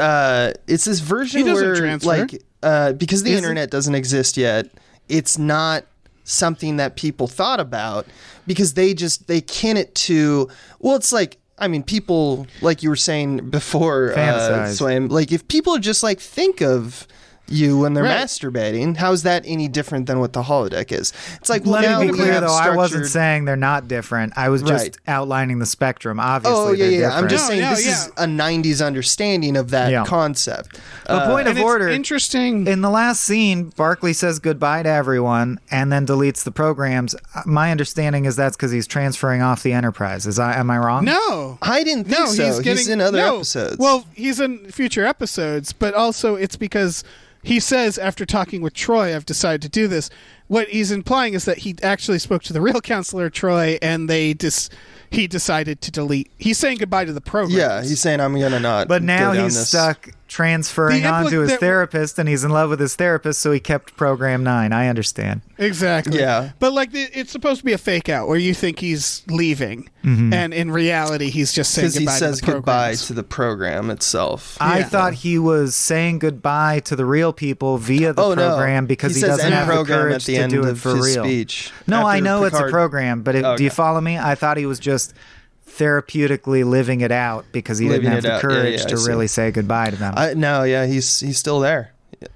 S3: version
S1: He doesn't
S3: where
S1: transfer.
S3: like because the
S1: Isn't-
S3: internet doesn't exist yet, it's not something that people thought about because they kin it to, well, it's like, I mean, people, like you were saying before,
S2: Fantasize.
S3: Swaim, like if people just like think of you when they're
S1: Right.
S3: masturbating, how's that any different than what the holodeck is? It's like, well, now
S2: Let me be
S3: we
S2: clear,
S3: have
S2: though, I wasn't
S3: structured-
S2: saying they're not different. I was just
S3: Right.
S2: outlining the spectrum. Obviously,
S3: Oh, yeah,
S2: they're
S3: yeah.
S2: different.
S3: I'm just
S1: No,
S3: saying
S1: no,
S3: this
S1: yeah.
S3: is a 90s understanding of that
S2: Yeah.
S3: concept.
S2: But point of
S1: And it's
S2: order,
S1: interesting.
S2: in the last scene, Barkley says goodbye to everyone and then deletes the programs. My understanding is that's because he's transferring off the Enterprise. Am I wrong?
S1: No.
S3: I didn't think
S1: No,
S3: so. He's in other
S1: no.
S3: episodes.
S1: Well, he's in future episodes, but also it's because he says after talking with Troy, I've decided to do this. What he's implying is that he actually spoke to the real counselor Troy, and he decided to delete. He's saying goodbye to the program.
S3: yeah, he's saying I'm gonna not.
S2: But now
S3: go down
S2: he's
S3: this.
S2: stuck transferring
S1: The
S2: on to his
S1: that-
S2: therapist, and he's in love with his therapist, so he kept Program 9. I understand.
S1: Exactly.
S3: Yeah.
S1: But like it's supposed to be a fake out where you think he's leaving, and in reality he's just saying
S3: Because he
S1: goodbye
S3: says
S1: to the
S3: goodbye
S1: programs.
S3: to the program itself.
S2: I
S1: Yeah.
S2: thought he was saying goodbye to the real people via the
S3: Oh, no.
S2: program because he
S3: says
S2: doesn't
S3: end
S2: have the
S3: program
S2: courage
S3: at the
S2: to
S3: end
S2: do it
S3: of
S2: for
S3: his
S2: real.
S3: speech.
S2: No, I
S3: After
S2: know it's a
S3: Picard-
S2: program, but do
S3: Okay.
S2: you follow me? I thought he was just therapeutically living it out because he
S3: Living
S2: didn't have
S3: it
S2: the
S3: out. Yeah,
S2: courage
S3: yeah, I
S2: to
S3: see.
S2: really say goodbye to them.
S3: No, yeah, he's still there.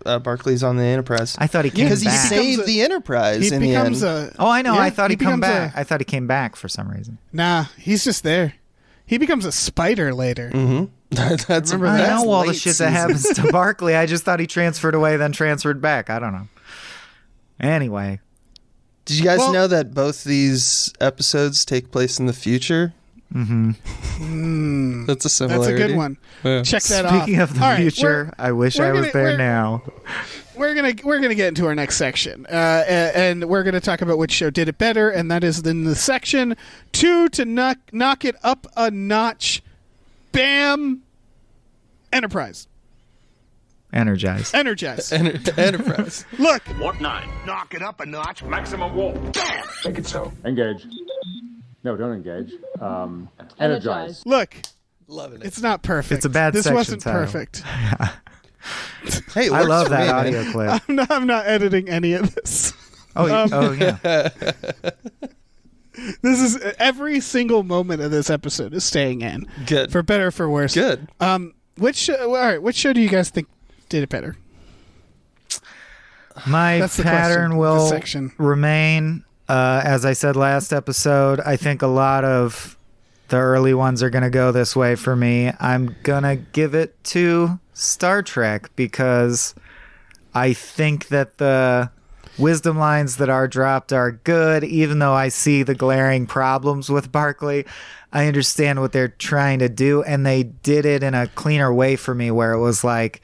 S3: Barkley's on the Enterprise.
S2: I thought he came
S3: Because he
S2: back.
S3: saved the Enterprise
S1: He
S3: in the end.
S1: becomes a.
S2: Oh, I know.
S1: Yeah,
S2: I thought he'd come
S1: becomes
S2: back. I thought he came back for some reason.
S1: Nah, he's just there. He becomes a spider later.
S3: That's
S1: Remember
S2: I
S1: that?
S2: know all the
S3: late
S2: shit
S3: season.
S2: that happens to Barkley. I just thought he transferred away, then transferred back. I don't know. Anyway,
S3: Did you guys
S1: Well-
S3: know that both these episodes take place in the future? Mm-hmm. That's a
S1: That's
S3: similarity.
S1: a good one.
S3: Yeah.
S1: Check that off.
S2: speaking of the
S1: All right,
S2: future, I wish
S1: we're
S2: I was
S1: gonna-
S2: there
S1: we're-
S2: now.
S1: We're gonna get into our next section, and we're gonna talk about which show did it better, and that is in the section 2 to knock it up a notch. Bam! Enterprise.
S2: Energized.
S1: Energize.
S3: Enterprise.
S1: Look,
S5: Warp 9. Knock it up a notch. Maximum warp. Bam! Make it so.
S6: Engage. No, don't engage. Energize.
S1: look.
S3: Loving it.
S1: It's not perfect.
S2: It's a bad
S1: This
S2: section
S1: wasn't
S2: title.
S1: perfect.
S3: Hey, it
S2: I
S3: works
S2: love
S3: for
S2: that
S3: me, man.
S2: audio clip.
S1: I'm not editing any of this.
S2: Oh yeah.
S1: This is every single moment of this episode is staying in.
S3: Good.
S1: For better or for worse.
S3: Good.
S1: Which all right, which show do you guys think did it better?
S2: My
S1: That's the
S2: pattern
S1: question,
S2: will
S1: the section.
S2: remain. As I said last episode, I think a lot of the early ones are going to go this way for me. I'm going to give it to Star Trek because I think that the wisdom lines that are dropped are good, even though I see the glaring problems with Barclay. I understand what they're trying to do, and they did it in a cleaner way for me, where it was like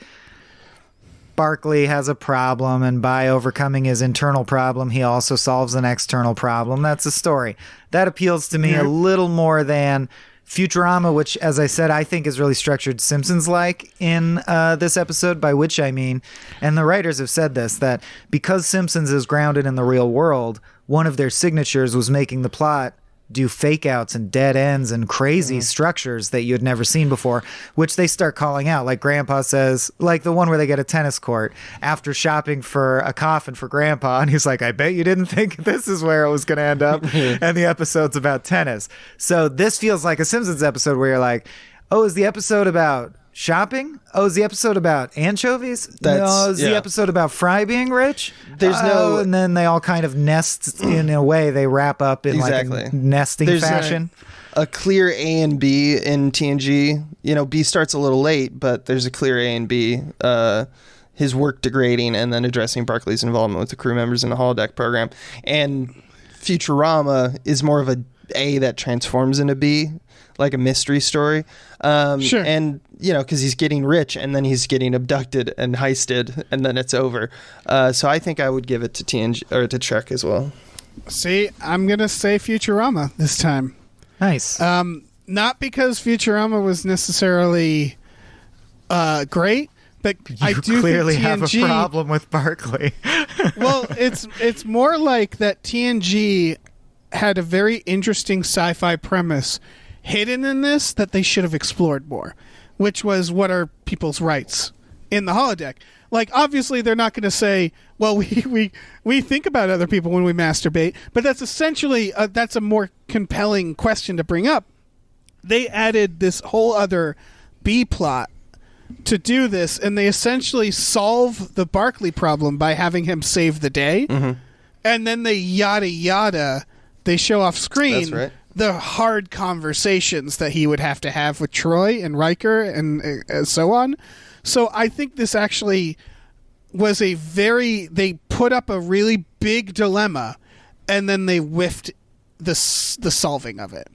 S2: Barclay has a problem, and by overcoming his internal problem, he also solves an external problem. That's a story. That appeals to me a little more than Futurama, which, as I said, I think is really structured Simpsons-like in this episode, by which I mean, and the writers have said this, that because Simpsons is grounded in the real world, one of their signatures was making the plot do fake outs and dead ends and crazy structures that you had never seen before, which they start calling out. Like Grandpa says, like the one where they get a tennis court after shopping for a coffin for Grandpa. And he's like, I bet you didn't think this is where it was going to end up. And the episode's about tennis. So this feels like a Simpsons episode where you're like, oh, is the episode about shopping? Oh, is the episode about anchovies? No, is the episode about Fry being rich?
S3: There's no...
S2: And then they all kind of nest in a way. They wrap up in like a nesting fashion.
S3: A clear A and B in TNG. You know, B starts a little late, but there's a clear A and B. His work degrading and then addressing Barclay's involvement with the crew members in the holodeck program. And Futurama is more of a A that transforms into B, like a mystery story.
S1: Sure.
S3: And, you know, because he's getting rich and then he's getting abducted and heisted and then it's over. So I think I would give it to TNG or to Trek as well.
S1: See, I'm going to say Futurama this time.
S2: Nice.
S1: Not because Futurama was necessarily great, but I do
S2: clearly
S1: think TNG,
S2: have a problem with Barclay.
S1: Well, it's more like that TNG had a very interesting sci-fi premise hidden in this that they should have explored more, which was what are people's rights in the holodeck. Like, obviously, they're not going to say, well, we think about other people when we masturbate, but that's essentially, that's a more compelling question to bring up. They added this whole other B plot to do this, and they essentially solve the Barclay problem by having him save the day, and then they they show off screen the hard conversations that he would have to have with Troy and Riker and so on. So I think this actually was they put up a really big dilemma and then they whiffed the solving of it.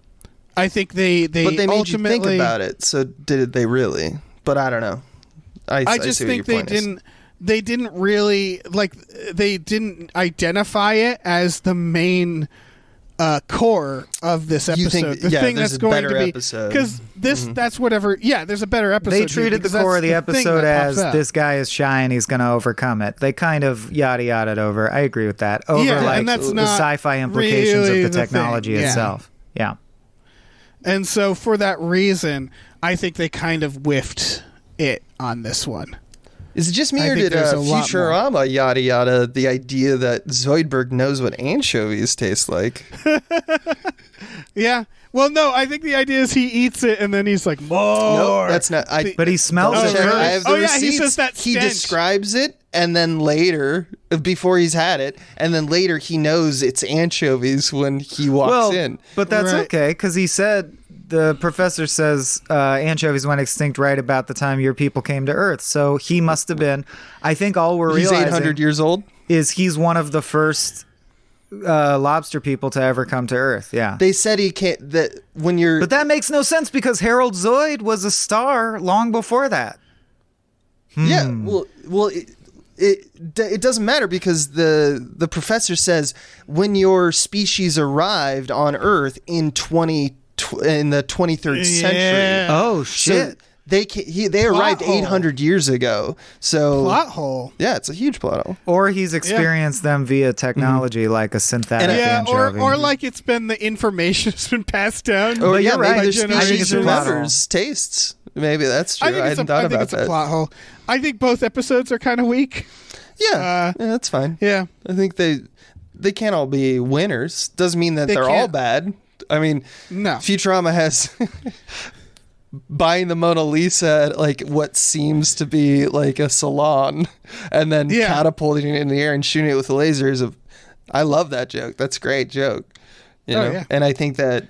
S1: I think they
S3: but they made you
S1: ultimately
S3: think about it. So did they really? But I don't know.
S1: I just think they didn't really, like, they didn't identify it as the main core of this episode. The thing that's going to be, because that's whatever. Yeah, there's a better episode.
S2: They treated the core of the episode as this guy is shy and he's going to overcome it. They kind of yada-yada'd over. I agree with that. Like
S1: and that's
S2: the
S1: not
S2: sci-fi implications
S1: really
S2: of the technology itself. Yeah.
S1: And so for that reason, I think they kind of whiffed it on this one.
S3: Is it just me, or did Futurama yada yada the idea that Zoidberg knows what anchovies taste like?
S1: Yeah. Well, no, I think the idea is he eats it and then he's like, more.
S3: No, that's not.
S2: But he smells it first.
S3: I have the receipts.
S1: He says that
S3: he
S1: stench.
S3: describes it, and then later, before he's had it, and then later he knows it's anchovies when he walks in.
S2: But that's okay, because he said, the professor says anchovies went extinct right about the time your people came to Earth. So he must have been, I think all we're realizing...
S3: He's 800 years old?
S2: ...is he's one of the first lobster people to ever come to Earth, yeah.
S3: They said he can't... that when you're...
S2: But that makes no sense because Harold Zoid was a star long before that.
S3: Yeah, well, it doesn't matter because the professor says when your species arrived on Earth in the 23rd century.
S2: Oh shit!
S3: So they arrived 800 years ago. So
S1: plot hole.
S3: Yeah, it's a huge plot hole.
S2: Or he's experienced them via technology, like a synthetic anchovy.
S1: or like it's been the information has been passed down.
S3: Or
S2: you're right.
S3: Their species remembers tastes. Maybe that's true. I hadn't thought about that.
S1: A plot hole. I think both episodes are kind of weak.
S3: Yeah, that's fine.
S1: Yeah,
S3: I think they can't all be winners. Doesn't mean that they're all bad. I mean,
S1: no.
S3: Futurama has buying the Mona Lisa at like what seems to be like a salon, and then catapulting it in the air and shooting it with lasers. I love that joke. That's a great joke. You know?
S1: yeah.
S3: And I think that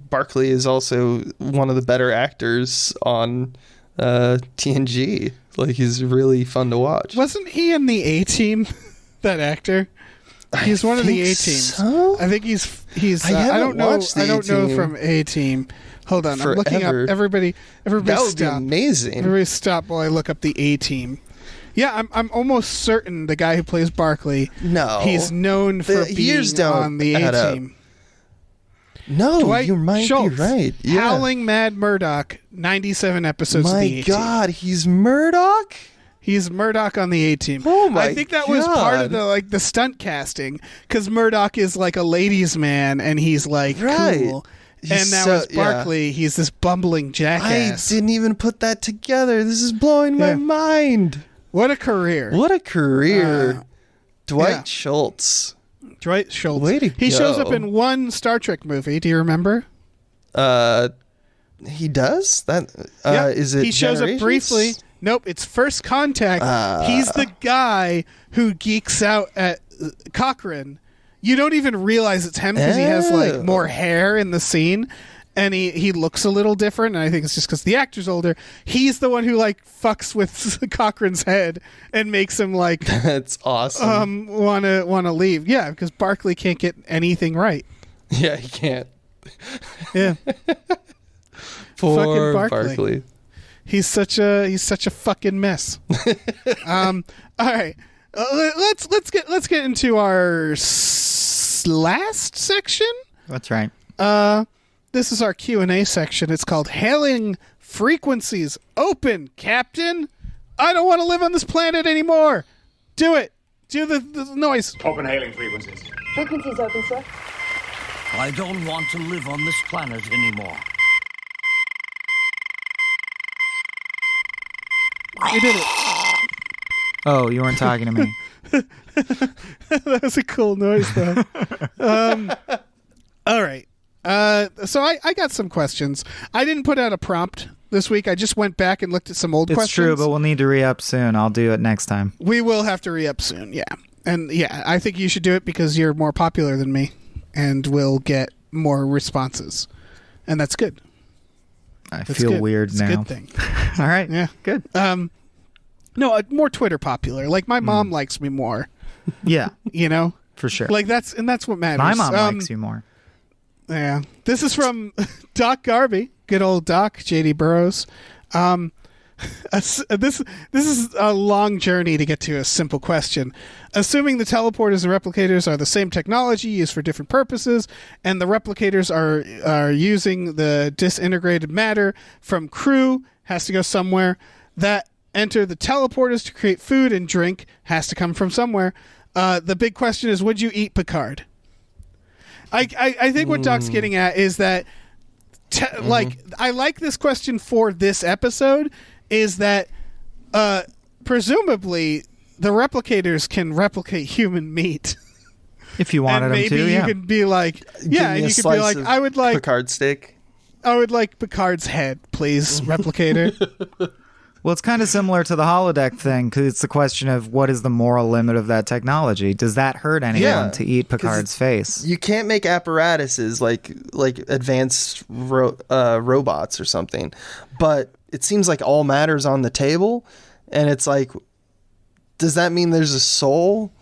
S3: Barkley is also one of the better actors on TNG. Like, he's really fun to watch.
S1: Wasn't he in the A-Team? That actor? He's one of the A-Teams.
S3: So?
S1: I think he's.
S3: I
S1: don't know.
S3: watched the
S1: I don't know
S3: A-Team
S1: from A-Team. Hold on, I'm looking up.
S3: Forever.
S1: Everybody
S3: That would be
S1: stop.
S3: amazing.
S1: Everybody stop while I look up the A-Team. Yeah, I'm almost certain the guy who plays Barkley.
S3: No.
S1: He's known for
S3: The years
S1: being
S3: don't
S1: on the
S3: add up.
S1: A-Team.
S3: No,
S1: Dwight
S3: you might
S1: Schultz,
S3: be right. Yeah.
S1: Howling Mad Murdoch, 97 episodes of the
S3: My
S1: A-Team.
S3: God, he's Murdoch?
S1: He's Murdoch on the A-Team.
S3: Oh my
S1: I think that was part of
S3: God.
S1: the stunt casting, because Murdoch is like a ladies' man and he's like
S3: Right.
S1: cool.
S3: He's
S1: And now
S3: so-
S1: as Barkley, he's this bumbling
S3: I
S1: jackass.
S3: didn't even put that together. This is blowing my
S1: Yeah.
S3: mind.
S1: What a career!
S3: What a career. Dwight
S1: yeah.
S3: Schultz.
S1: Dwight Schultz.
S3: Way to
S1: He shows up
S3: go.
S1: in one Star Trek movie. Do you remember?
S3: He does? That
S1: Yeah.
S3: is it
S1: He shows up
S3: Generations?
S1: briefly. Nope, it's First Contact. He's the guy who geeks out at Cochrane. You don't even realize it's him because he has like
S3: Oh.
S1: more hair in the scene, and he looks a little different. And I think it's just because the actor's older. He's the one who like fucks with Cochrane's head and makes him like
S3: That's awesome.
S1: wanna leave. Yeah, because Barkley can't get anything right.
S3: Yeah, he can't.
S1: Yeah,
S3: Poor
S1: Barkley.
S3: Barkley.
S1: he's such a fucking mess. All right, let's get into our last section.
S2: That's right.
S1: This is our Q&A section. It's called Hailing Frequencies. Open, Captain. I don't want to live on this planet anymore. Do it. Do the noise.
S5: Open hailing frequencies.
S7: Frequencies open, sir.
S8: I don't want to live on this planet anymore.
S1: You did it.
S2: Oh, you weren't talking to me.
S1: That was a cool noise, though. All right. So I got some questions. I didn't put out a prompt this week. I just went back and looked at some old
S2: It's
S1: questions.
S2: true, but we'll need to re-up soon. I'll do it next time.
S1: We will have to re-up soon, yeah. And yeah, I think you should do it because you're more popular than me and will get more responses. And that's good.
S2: I
S1: That's
S2: feel
S1: good.
S2: weird
S1: It's
S2: now.
S1: a good thing.
S2: All right.
S1: Yeah.
S2: Good.
S1: No, more Twitter popular. Like my mom likes me more,
S2: Yeah,
S1: you know?
S2: for sure.
S1: Like that's what matters.
S2: My mom likes you more.
S1: Yeah. This is from Doc Garby, good old Doc, JD Burroughs. This is a long journey to get to a simple question. Assuming the teleporters and replicators are the same technology used for different purposes, and the replicators are using the disintegrated matter from crew, has to go somewhere, that enter the teleporters to create food and drink, has to come from somewhere. The big question is, would you eat Picard? I think what Doc's getting at is that like I like this question for this episode is that presumably the replicators can replicate human meat.
S2: If you wanted
S1: And
S2: them
S1: maybe
S2: to,
S1: you
S2: yeah.
S1: could be like,
S3: Give
S1: yeah,
S3: me
S1: and
S3: a
S1: you could be
S3: slice
S1: like,
S3: of
S1: I would like
S3: Picard steak.
S1: Picard's head, please, replicator.
S2: Well, it's kind of similar to the holodeck thing because it's the question of what is the moral limit of that technology? Does that hurt anyone
S3: Yeah,
S2: to eat Picard's face?
S3: You can't make apparatuses like advanced robots or something, but it seems like all matter's on the table, and it's like, does that mean there's a soul?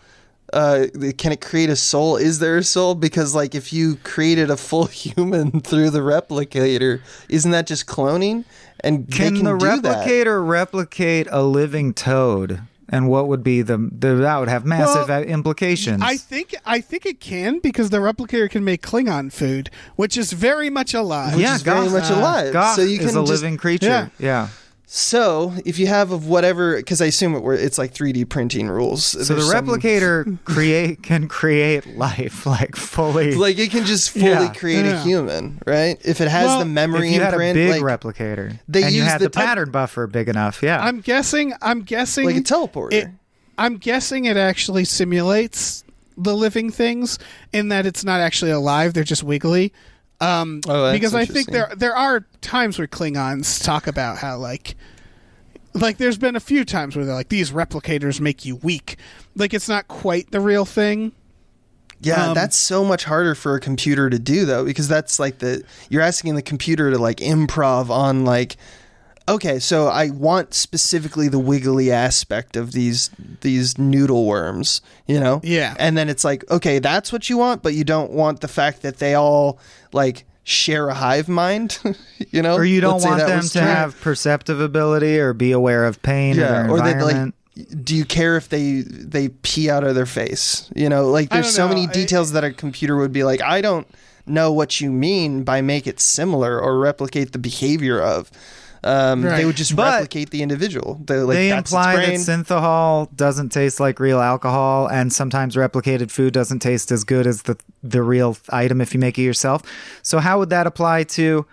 S3: Can it create a soul? Is there a soul? Because like if you created a full human through the replicator, isn't that just cloning? And
S2: Can
S3: they can
S2: the
S3: do
S2: replicator replicate a living toad? And what would be that would have massive implications.
S1: I think it can because the replicator can make Klingon food, which is very much alive.
S3: Which is very much alive.
S2: Goth
S3: So you
S2: is
S3: can
S2: a
S3: just-
S2: living creature. Yeah.
S3: So if you have of whatever, because I assume it's like 3D printing rules.
S2: So the
S3: There's some-
S2: replicator can create life like fully.
S3: like it can just fully
S2: Yeah.
S3: create a human, right? If it has
S1: Well,
S3: the memory
S2: if you had a
S3: imprint,
S2: big
S3: like,
S2: replicator,
S3: they
S2: and you
S3: use
S2: had
S3: the
S2: the pattern buffer big enough, yeah.
S1: I'm guessing
S3: like a teleporter.
S1: I'm guessing it actually simulates the living things in that it's not actually alive; they're just wiggly.
S3: That's
S1: Because I think
S3: interesting.
S1: there are times where Klingons talk about how like there's been a few times where they're like, these replicators make you weak. Like it's not quite the real thing.
S3: Yeah, that's so much harder for a computer to do, though, because that's like you're asking the computer to like improv on like, okay, so I want specifically the wiggly aspect of these noodle worms, you know?
S1: Yeah.
S3: And then it's like, okay, that's what you want, but you don't want the fact that they all like share a hive mind, you know?
S2: Or you don't
S3: Let's say
S2: want
S3: that
S2: them
S3: was
S2: to
S3: true.
S2: have perceptive ability or be aware of pain in their
S3: or they
S2: environment.
S3: like. Do you care if they pee out of their face? You know, like there's so many details that a computer would be like, I don't know what you mean by make it similar or replicate the behavior of. They would just replicate the individual.
S2: They imply that synthahol doesn't taste like real alcohol, and sometimes replicated food doesn't taste as good as the real item if you make it yourself. So how would that apply to,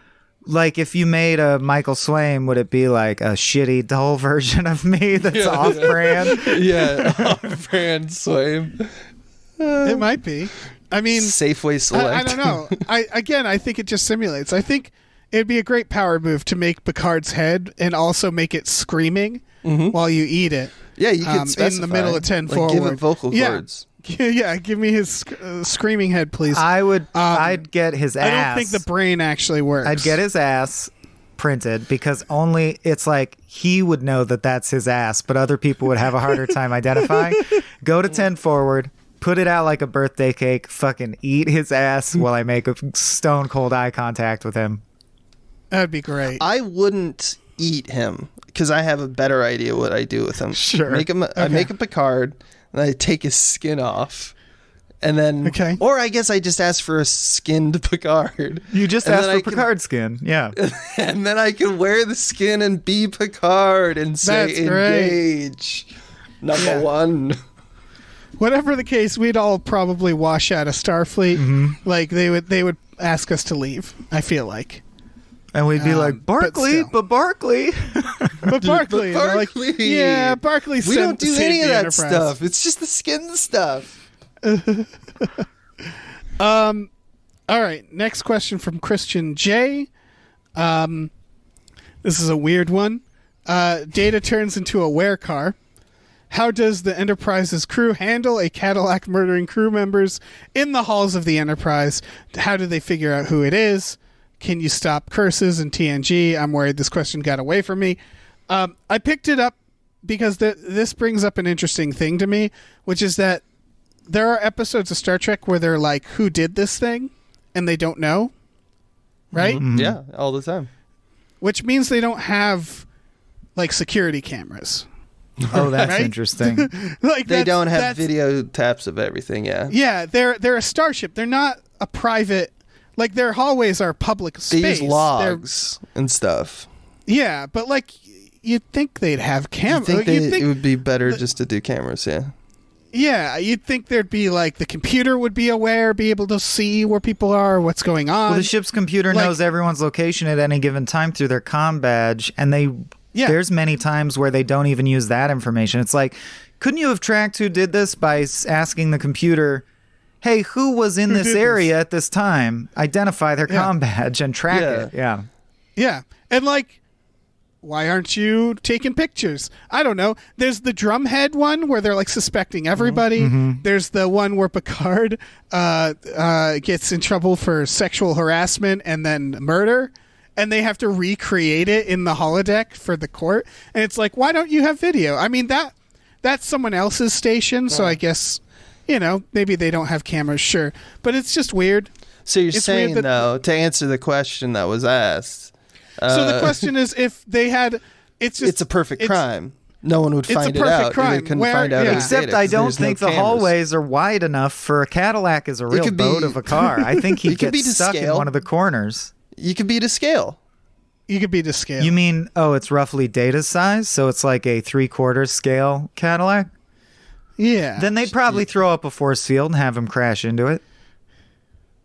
S2: like, if you made a Michael Swaim, would it be like a shitty, dull version of me that's off-brand?
S3: Yeah, off-brand Swaim.
S1: It might be. I mean,
S3: Safeway Select.
S1: I don't know. I think it just simulates. I think it'd be a great power move to make Picard's head and also make it screaming while you eat it.
S3: Yeah, you could specify.
S1: in the middle of 10
S3: like,
S1: forward.
S3: Give it vocal cords.
S1: Yeah, give me his screaming head, please.
S2: I'd get his ass.
S1: I don't think the brain actually works.
S2: I'd get his ass printed because only it's like he would know that that's his ass, but other people would have a harder time identifying. Go to 10 forward, put it out like a birthday cake, fucking eat his ass while I make a stone cold eye contact with him.
S1: That'd be great.
S3: I wouldn't eat him because I have a better idea what I do with him.
S2: Sure.
S3: I make a Picard and I take his skin off. And then, or I guess I just ask for a skinned Picard.
S2: You just ask for Picard skin, yeah.
S3: And then I can wear the skin and be Picard and say,
S1: That's great.
S3: engage. Number one.
S1: Whatever the case, we'd all probably wash out of Starfleet. Like they would ask us to leave. I feel like,
S2: and we'd be like, Barclay, but Barclay,
S1: but Barclay. And they're like, yeah, Barclay.
S3: We don't do any of that
S1: Enterprise
S3: stuff. It's just the skin stuff.
S1: All right. Next question from Christian J. This is a weird one. Data turns into a werecar. How does the Enterprise's crew handle a Cadillac murdering crew members in the halls of the Enterprise? How do they figure out who it is? Can you stop curses in TNG? I'm worried this question got away from me. I picked it up because this brings up an interesting thing to me, which is that there are episodes of Star Trek where they're like, who did this thing? And they don't know. Right?
S3: Mm-hmm. Yeah, all the time.
S1: Which means they don't have like security cameras.
S2: Oh, that's
S1: right?
S2: interesting.
S1: Like
S3: they don't have video taps of everything, yeah.
S1: Yeah, they're a starship. They're not a private, like their hallways are public space.
S3: They use logs and stuff.
S1: Yeah, but like you'd think they'd have cameras.
S3: You'd think it would be better just to do cameras, yeah.
S1: Yeah, you'd think there'd be like the computer would be aware, be able to see where people are, what's going on.
S2: Well, the ship's computer knows everyone's location at any given time through their comm badge, and there's many times where they don't even use that information. It's like, couldn't you have tracked who did this by asking the computer, hey, who was in this area at this time? Identify their comm badge and track it. Yeah.
S1: Yeah. And like, why aren't you taking pictures? I don't know. There's the drumhead one where they're like suspecting everybody. Mm-hmm. There's the one where Picard gets in trouble for sexual harassment and then murder. And they have to recreate it in the holodeck for the court. And it's like, why don't you have video? I mean, that's someone else's station, so I guess, maybe they don't have cameras, sure. But it's just weird.
S3: So you're saying, though, to answer the question that was asked.
S1: So the question is, if they had...
S3: It's a perfect crime. No one would find it out.
S1: Crime.
S3: They couldn't find out.
S2: Except I don't think the hallways are wide enough for a Cadillac as a real boat of a car. I think he'd get stuck in one of the corners.
S3: You could be to scale.
S1: You could be to scale.
S2: You mean, it's roughly Data's size, so it's like a 3/4 scale Cadillac?
S1: Yeah.
S2: Then they'd probably throw up a force field and have him crash into it.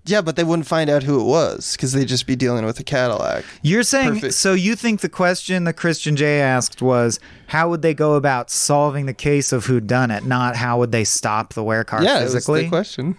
S3: Yeah, but they wouldn't find out who it was because they'd just be dealing with a Cadillac.
S2: You're saying, so you think the question that Christian J asked was, how would they go about solving the case of who done it, not how would they stop the werecar physically?
S3: Yeah, it was the question.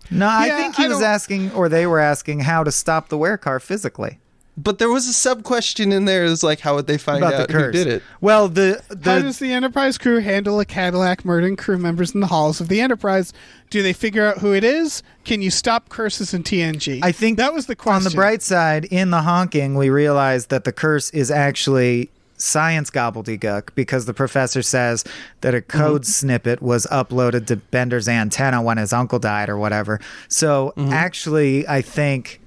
S2: No, I think he was asking, or they were asking, how to stop the werecar physically.
S3: But there was a sub question in there. It's like, how would they find
S2: About the
S3: out who
S2: curse.
S3: did it?
S2: Well,
S1: How does the Enterprise crew handle a Cadillac murdering crew members in the halls of the Enterprise? Do they figure out who it is? Can you stop curses in TNG?
S2: I think
S1: that was the question.
S2: On the bright side, in the honking, we realized that the curse is actually science gobbledygook, because the professor says that a code snippet was uploaded to Bender's antenna when his uncle died or whatever. So actually, I think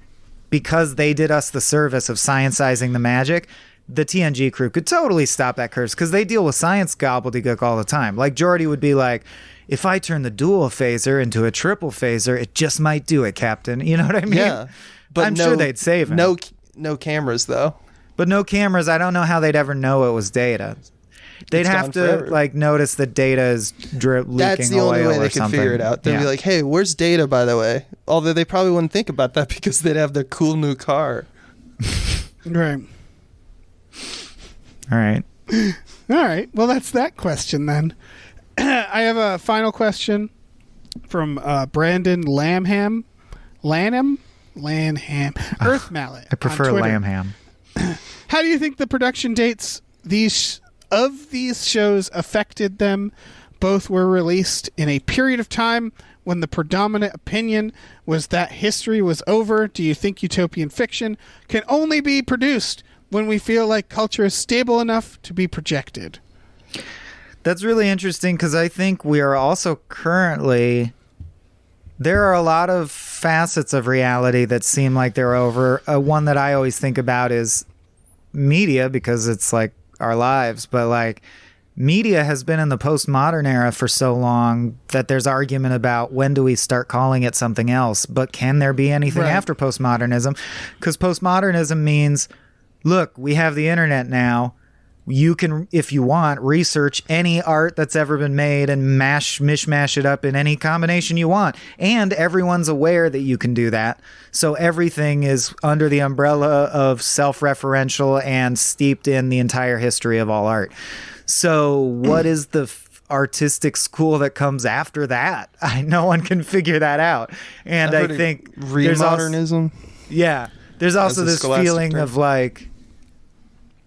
S2: because they did us the service of sciencizing the magic, the TNG crew could totally stop that curse, because they deal with science gobbledygook all the time. Like Geordi would be like, if I turn the dual phaser into a triple phaser, it just might do it, Captain. You know what I mean?
S3: Yeah. But
S2: I'm sure they'd save him.
S3: No cameras, though.
S2: But no cameras, I don't know how they'd ever know it was Data. They'd have to
S3: forever.
S2: like notice that Data is leaking
S3: That's the only way they could figure it out. They'd be like, hey, where's Data, by the way? Although they probably wouldn't think about that because they'd have their cool new car.
S1: Right.
S2: All right.
S1: All right. Well, that's that question then. I have a final question from Brandon Lanham. Earth Mallet.
S2: I prefer Lamham.
S1: How do you think the production dates of these shows affected them? Both were released in a period of time when the predominant opinion was that history was over. Do you think utopian fiction can only be produced when we feel like culture is stable enough to be projected?
S2: That's really interesting, because I think we are also currently... There are a lot of facets of reality that seem like they're over. One that I always think about is media, because it's like our lives, but like media has been in the postmodern era for so long that there's argument about when do we start calling it something else. But can there be anything after postmodernism? Because postmodernism means, look, we have the internet now. You can, if you want, research any art that's ever been made and mishmash it up in any combination you want. And everyone's aware that you can do that. So everything is under the umbrella of self-referential and steeped in the entire history of all art. So what is the artistic school that comes after that? No one can figure that out. And I think
S3: remodernism.
S2: There's also this feeling of like,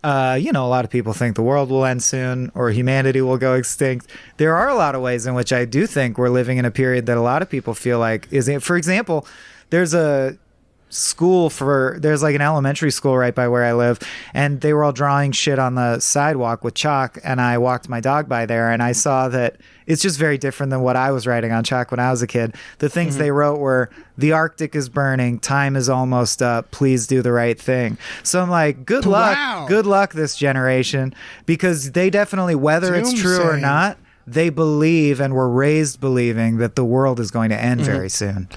S2: a lot of people think the world will end soon or humanity will go extinct. There are a lot of ways in which I do think we're living in a period that a lot of people feel like for example, there's like an elementary school right by where I live, and they were all drawing shit on the sidewalk with chalk, and I walked my dog by there and I saw that it's just very different than what I was writing on chalk when I was a kid. The things they wrote were, the Arctic is burning, time is almost up, please do the right thing. So I'm like, good luck this generation, because they definitely, whether it's true or not, they believe and were raised believing that the world is going to end very soon.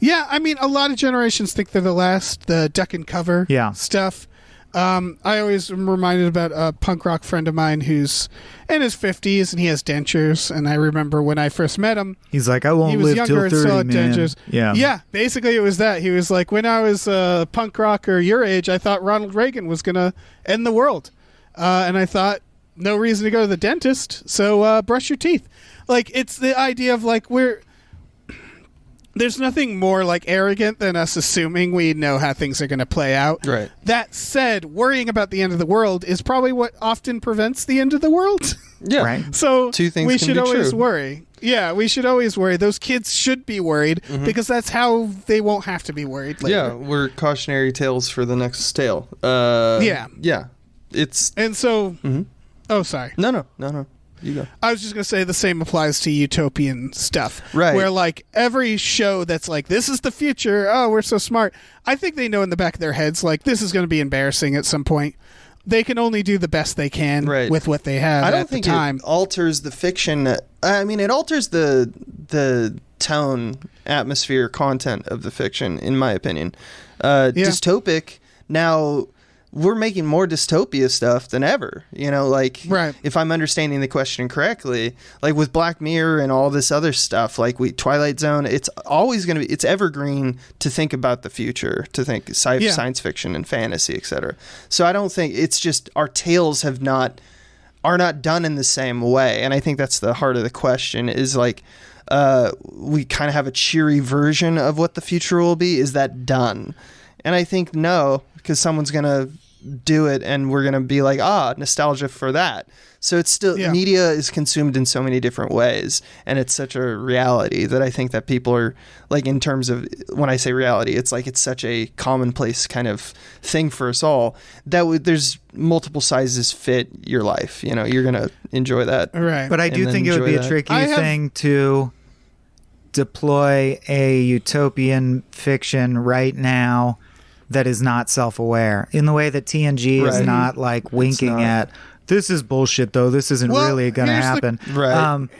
S1: Yeah, I mean, a lot of generations think they're the duck and cover stuff. I always am reminded about a punk rock friend of mine who's in his 50s and he has dentures. And I remember when I first met him,
S2: he's like, I won't live till 30, man. Dentures.
S1: Yeah, basically it was that. He was like, when I was a punk rocker your age, I thought Ronald Reagan was going to end the world. And I thought, no reason to go to the dentist, so brush your teeth. Like, it's the idea of like, there's nothing more like arrogant than us assuming we know how things are going to play out.
S3: Right.
S1: That said, worrying about the end of the world is probably what often prevents the end of the world.
S3: Yeah.
S2: Right.
S1: So
S3: two things
S1: we
S3: can
S1: should
S3: be
S1: always
S3: true.
S1: worry. Yeah, we should always worry. Those kids should be worried because that's how they won't have to be worried later.
S3: Yeah, we're cautionary tales for the next tale.
S1: Yeah.
S3: It's
S1: and so. Oh, sorry.
S3: No. You go.
S1: I was just going to say the same applies to utopian stuff.
S3: Right.
S1: Where, like, every show that's like, this is the future, oh, we're so smart. I think they know in the back of their heads, like, this is going to be embarrassing at some point. They can only do the best they can with what they have.
S3: I don't think it alters the fiction. I mean, it alters the tone, atmosphere, content of the fiction, in my opinion. Dystopic, now... we're making more dystopia stuff than ever, if I'm understanding the question correctly, like with Black Mirror and all this other stuff, like Twilight Zone, it's always going to be, it's evergreen to think about the future, to think science fiction and fantasy, etc. So I don't think it's just our tales are not done in the same way. And I think that's the heart of the question is like, we kind of have a cheery version of what the future will be. Is that done? And I think no, because someone's going to do it and we're going to be like, nostalgia for that. So it's still, media is consumed in so many different ways, and it's such a reality that I think that people are, like, in terms of, when I say reality, it's like it's such a commonplace kind of thing for us all, that there's multiple sizes fit your life. You know, you're going to enjoy that.
S1: Right.
S2: But I do think it would be a tricky thing to deploy a utopian fiction right now that is not self-aware, in the way that TNG is not, like, winking at, this is bullshit, though. This isn't really going to happen.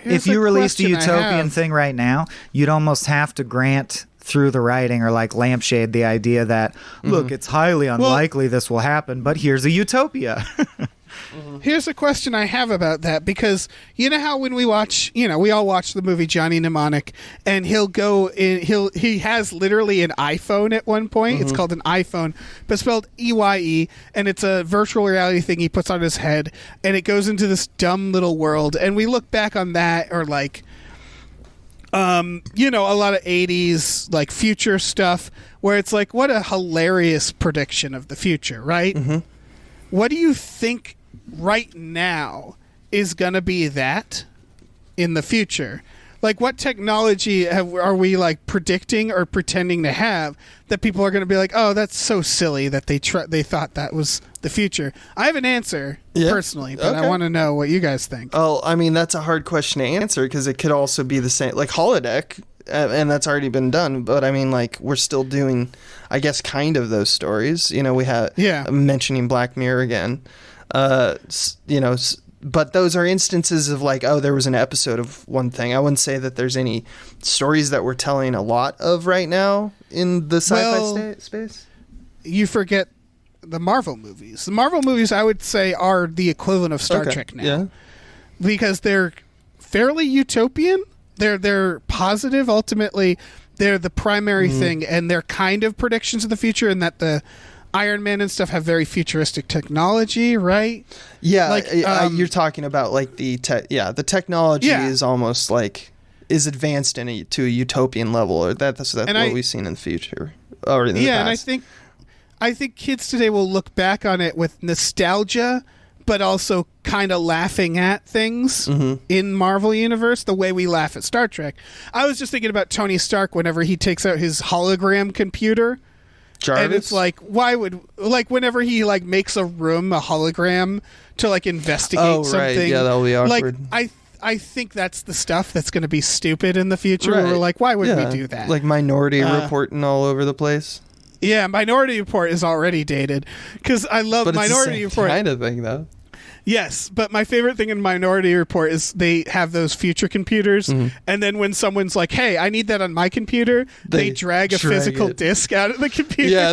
S2: If you released a utopian thing right now, you'd almost have to grant through the writing or like lampshade the idea that, look, it's highly unlikely this will happen, but here's a utopia.
S1: Here's a question I have about that, because you know how when we watch, we all watch the movie Johnny Mnemonic, and he'll go in, he has literally an iPhone at one point. It's called an iPhone, but spelled EYE, and it's a virtual reality thing he puts on his head, and it goes into this dumb little world. And we look back on that, or like, a lot of 80s like future stuff where it's like, what a hilarious prediction of the future, right? What do you think right now is going to be that in the future? Like, what technology are we like predicting or pretending to have that people are going to be like, oh, that's so silly that they thought that was the future? I have an answer personally, but I want to know what you guys think.
S3: Oh, I mean, that's a hard question to answer, because it could also be the same, like holodeck, and that's already been done. But I mean, like, we're still doing, I guess, kind of those stories. You know, we have mentioning Black Mirror again. But those are instances of like, oh, there was an episode of one thing. I wouldn't say that there's any stories that we're telling a lot of right now in the sci-fi space.
S1: You forget the Marvel movies. The Marvel movies, I would say, are the equivalent of Star Trek now, because they're fairly utopian. They're positive. Ultimately, they're the primary thing, and they're kind of predictions of the future, and that the Iron Man and stuff have very futuristic technology, right?
S3: Yeah, like, you're talking about like the technology is almost like is advanced to a utopian level, or that's what we've seen in the future or in the past.
S1: And I think kids today will look back on it with nostalgia, but also kind of laughing at things in Marvel Universe the way we laugh at Star Trek. I was just thinking about Tony Stark whenever he takes out his hologram computer. Jarvis? And it's like, why would, like, whenever he like makes a room a hologram to like investigate something.
S3: Right. Yeah, that'll be awkward.
S1: Like, I think that's the stuff that's going to be stupid in the future. Right. We're like, why would we do that?
S3: Like Minority Reporting all over the place.
S1: Yeah, Minority Report is already dated, because I love Minority Report.
S3: Kind of thing, though.
S1: Yes, but my favorite thing in Minority Report is they have those future computers, and then when someone's like, "Hey, I need that on my computer," they drag a physical disc out of the computer.
S3: Yeah,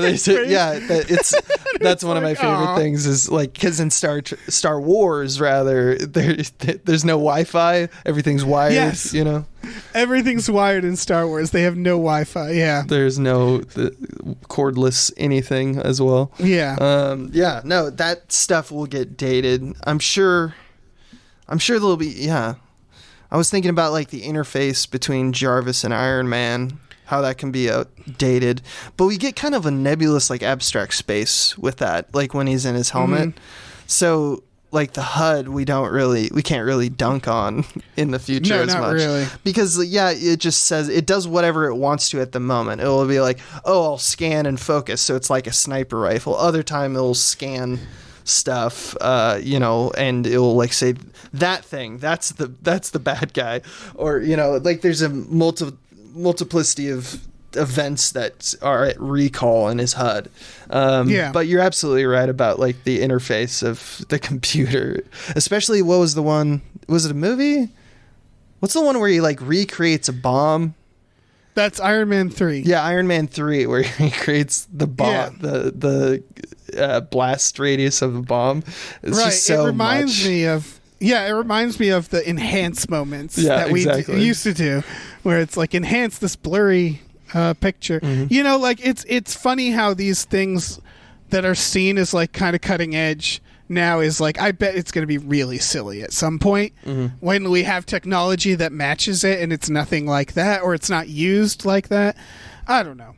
S3: that's one of my favorite things is like, because in Star Wars rather, there's no Wi-Fi, everything's wired.
S1: Yes. Everything's wired in Star Wars. They have no Wi-Fi. Yeah,
S3: there's no cordless anything as well.
S1: Yeah.
S3: No, that stuff will get dated. I'm sure there'll be. Yeah, I was thinking about like the interface between Jarvis and Iron Man, how that can be outdated, but we get kind of a nebulous, like, abstract space with that, like when he's in his helmet. So like the HUD, we can't really dunk on in the future as much.
S1: Really.
S3: Because it just says it does whatever it wants to at the moment. It will be like, oh, I'll scan and focus, so it's like a sniper rifle. Other time it'll scan stuff, and it'll like say that thing, that's the bad guy, or like there's a multiplicity of events that are at recall in his HUD. But you're absolutely right about like the interface of the computer, especially what was it a movie? What's the one where he like recreates a bomb?
S1: That's Iron Man 3.
S3: Yeah, Iron Man 3, where he creates the bomb, the blast radius of the bomb. It's just so
S1: it reminds me of the enhance moments that we used to do, where it's like enhance this blurry picture. Like it's funny how these things that are seen as like kind of cutting edge now is like, I bet it's going to be really silly at some point when we have technology that matches it and it's nothing like that, or it's not used like that. I don't know.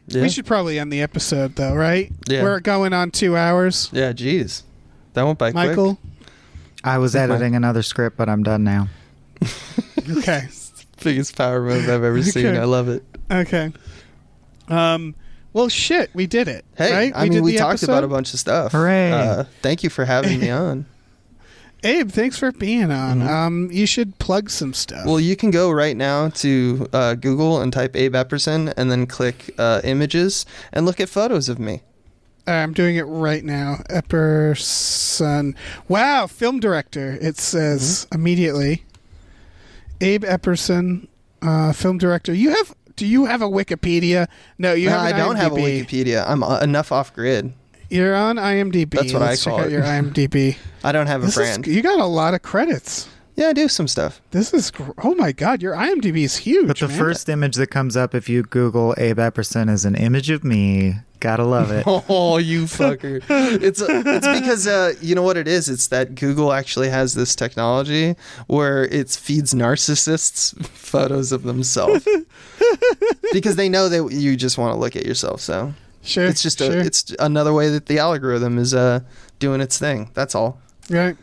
S3: Yeah.
S1: We should probably end the episode, though, right?
S3: Yeah.
S1: We're going on 2 hours.
S3: Yeah, geez. That went by
S1: Michael?
S3: quick.
S2: I was editing another script, but I'm done now.
S1: Okay.
S3: Biggest power move I've ever seen.
S1: Okay.
S3: I love it.
S1: Okay. Well, shit, we did it.
S3: Hey,
S1: right?
S3: I mean, we
S1: the
S3: talked about a
S1: episode?
S3: bunch of stuff.
S2: Hooray.
S3: Thank you for having me on.
S1: Abe, thanks for being on. You should plug some stuff.
S3: Well, you can go right now to Google and type Abe Epperson and then click images and look at photos of me.
S1: I'm doing it right now. Epperson. Wow, film director. It says immediately. Abe Epperson, film director. Do you have a Wikipedia? No, you have.
S3: I don't
S1: IMDb.
S3: have a Wikipedia. I'm enough off grid.
S1: You're on IMDb.
S3: That's what
S1: Let's
S3: I call
S1: check out
S3: it.
S1: your IMDb.
S3: I don't have a brand.
S1: You got a lot of credits.
S3: Yeah, I do some stuff.
S1: This is oh my god, your IMDb is huge.
S2: But the
S1: man.
S2: first image that comes up if you Google Abe Epperson is an image of me. Gotta love it.
S3: Oh, you fucker. It's because, you know what it is? It's that Google actually has this technology where it feeds narcissists photos of themselves. Because they know that you just want to look at yourself, so.
S1: Sure.
S3: It's just it's another way that the algorithm is doing its thing. That's all.
S1: Right.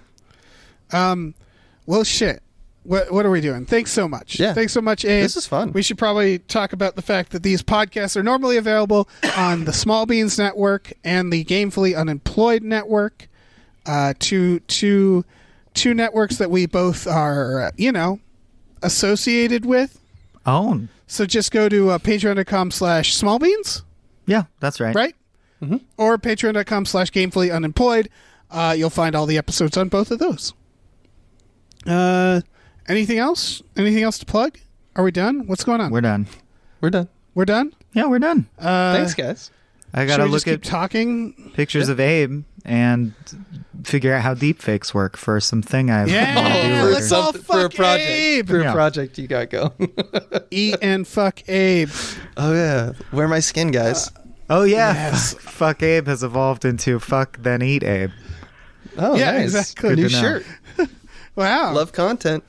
S1: Well, shit. What are we doing? Thanks so much.
S3: Yeah.
S1: Thanks so much, Abe.
S3: This is fun.
S1: We should probably talk about the fact that these podcasts are normally available on the Small Beans Network and the Gamefully Unemployed Network. Two networks that we both are, associated with.
S2: Own.
S1: So just go to patreon.com/smallbeans.
S2: Yeah, that's right.
S1: Right? Mm-hmm. Or patreon.com/gamefully unemployed. You'll find all the episodes on both of those. Anything else? Anything else to plug? Are we done? What's going on?
S2: We're done.
S3: We're done.
S1: We're done?
S2: Yeah, we're done.
S3: Thanks, guys.
S2: I gotta
S1: Should we
S2: look
S1: just keep
S2: at
S1: talking?
S2: pictures of Abe and figure out how deepfakes work for something I
S1: Yeah,
S2: want to do
S1: let's
S2: later.
S1: all
S3: For a
S1: fuck
S3: project.
S1: Abe.
S3: For a
S2: Yeah.
S3: project you got going.
S1: Eat and fuck Abe.
S3: Oh, yeah. Wear my skin, guys.
S2: Oh yeah,
S1: Yes.
S2: fuck Abe has evolved into fuck then eat Abe.
S3: Oh,
S1: Yeah,
S3: nice.
S1: exactly.
S3: New
S2: Good to know.
S3: shirt.
S1: Wow.
S3: Love content.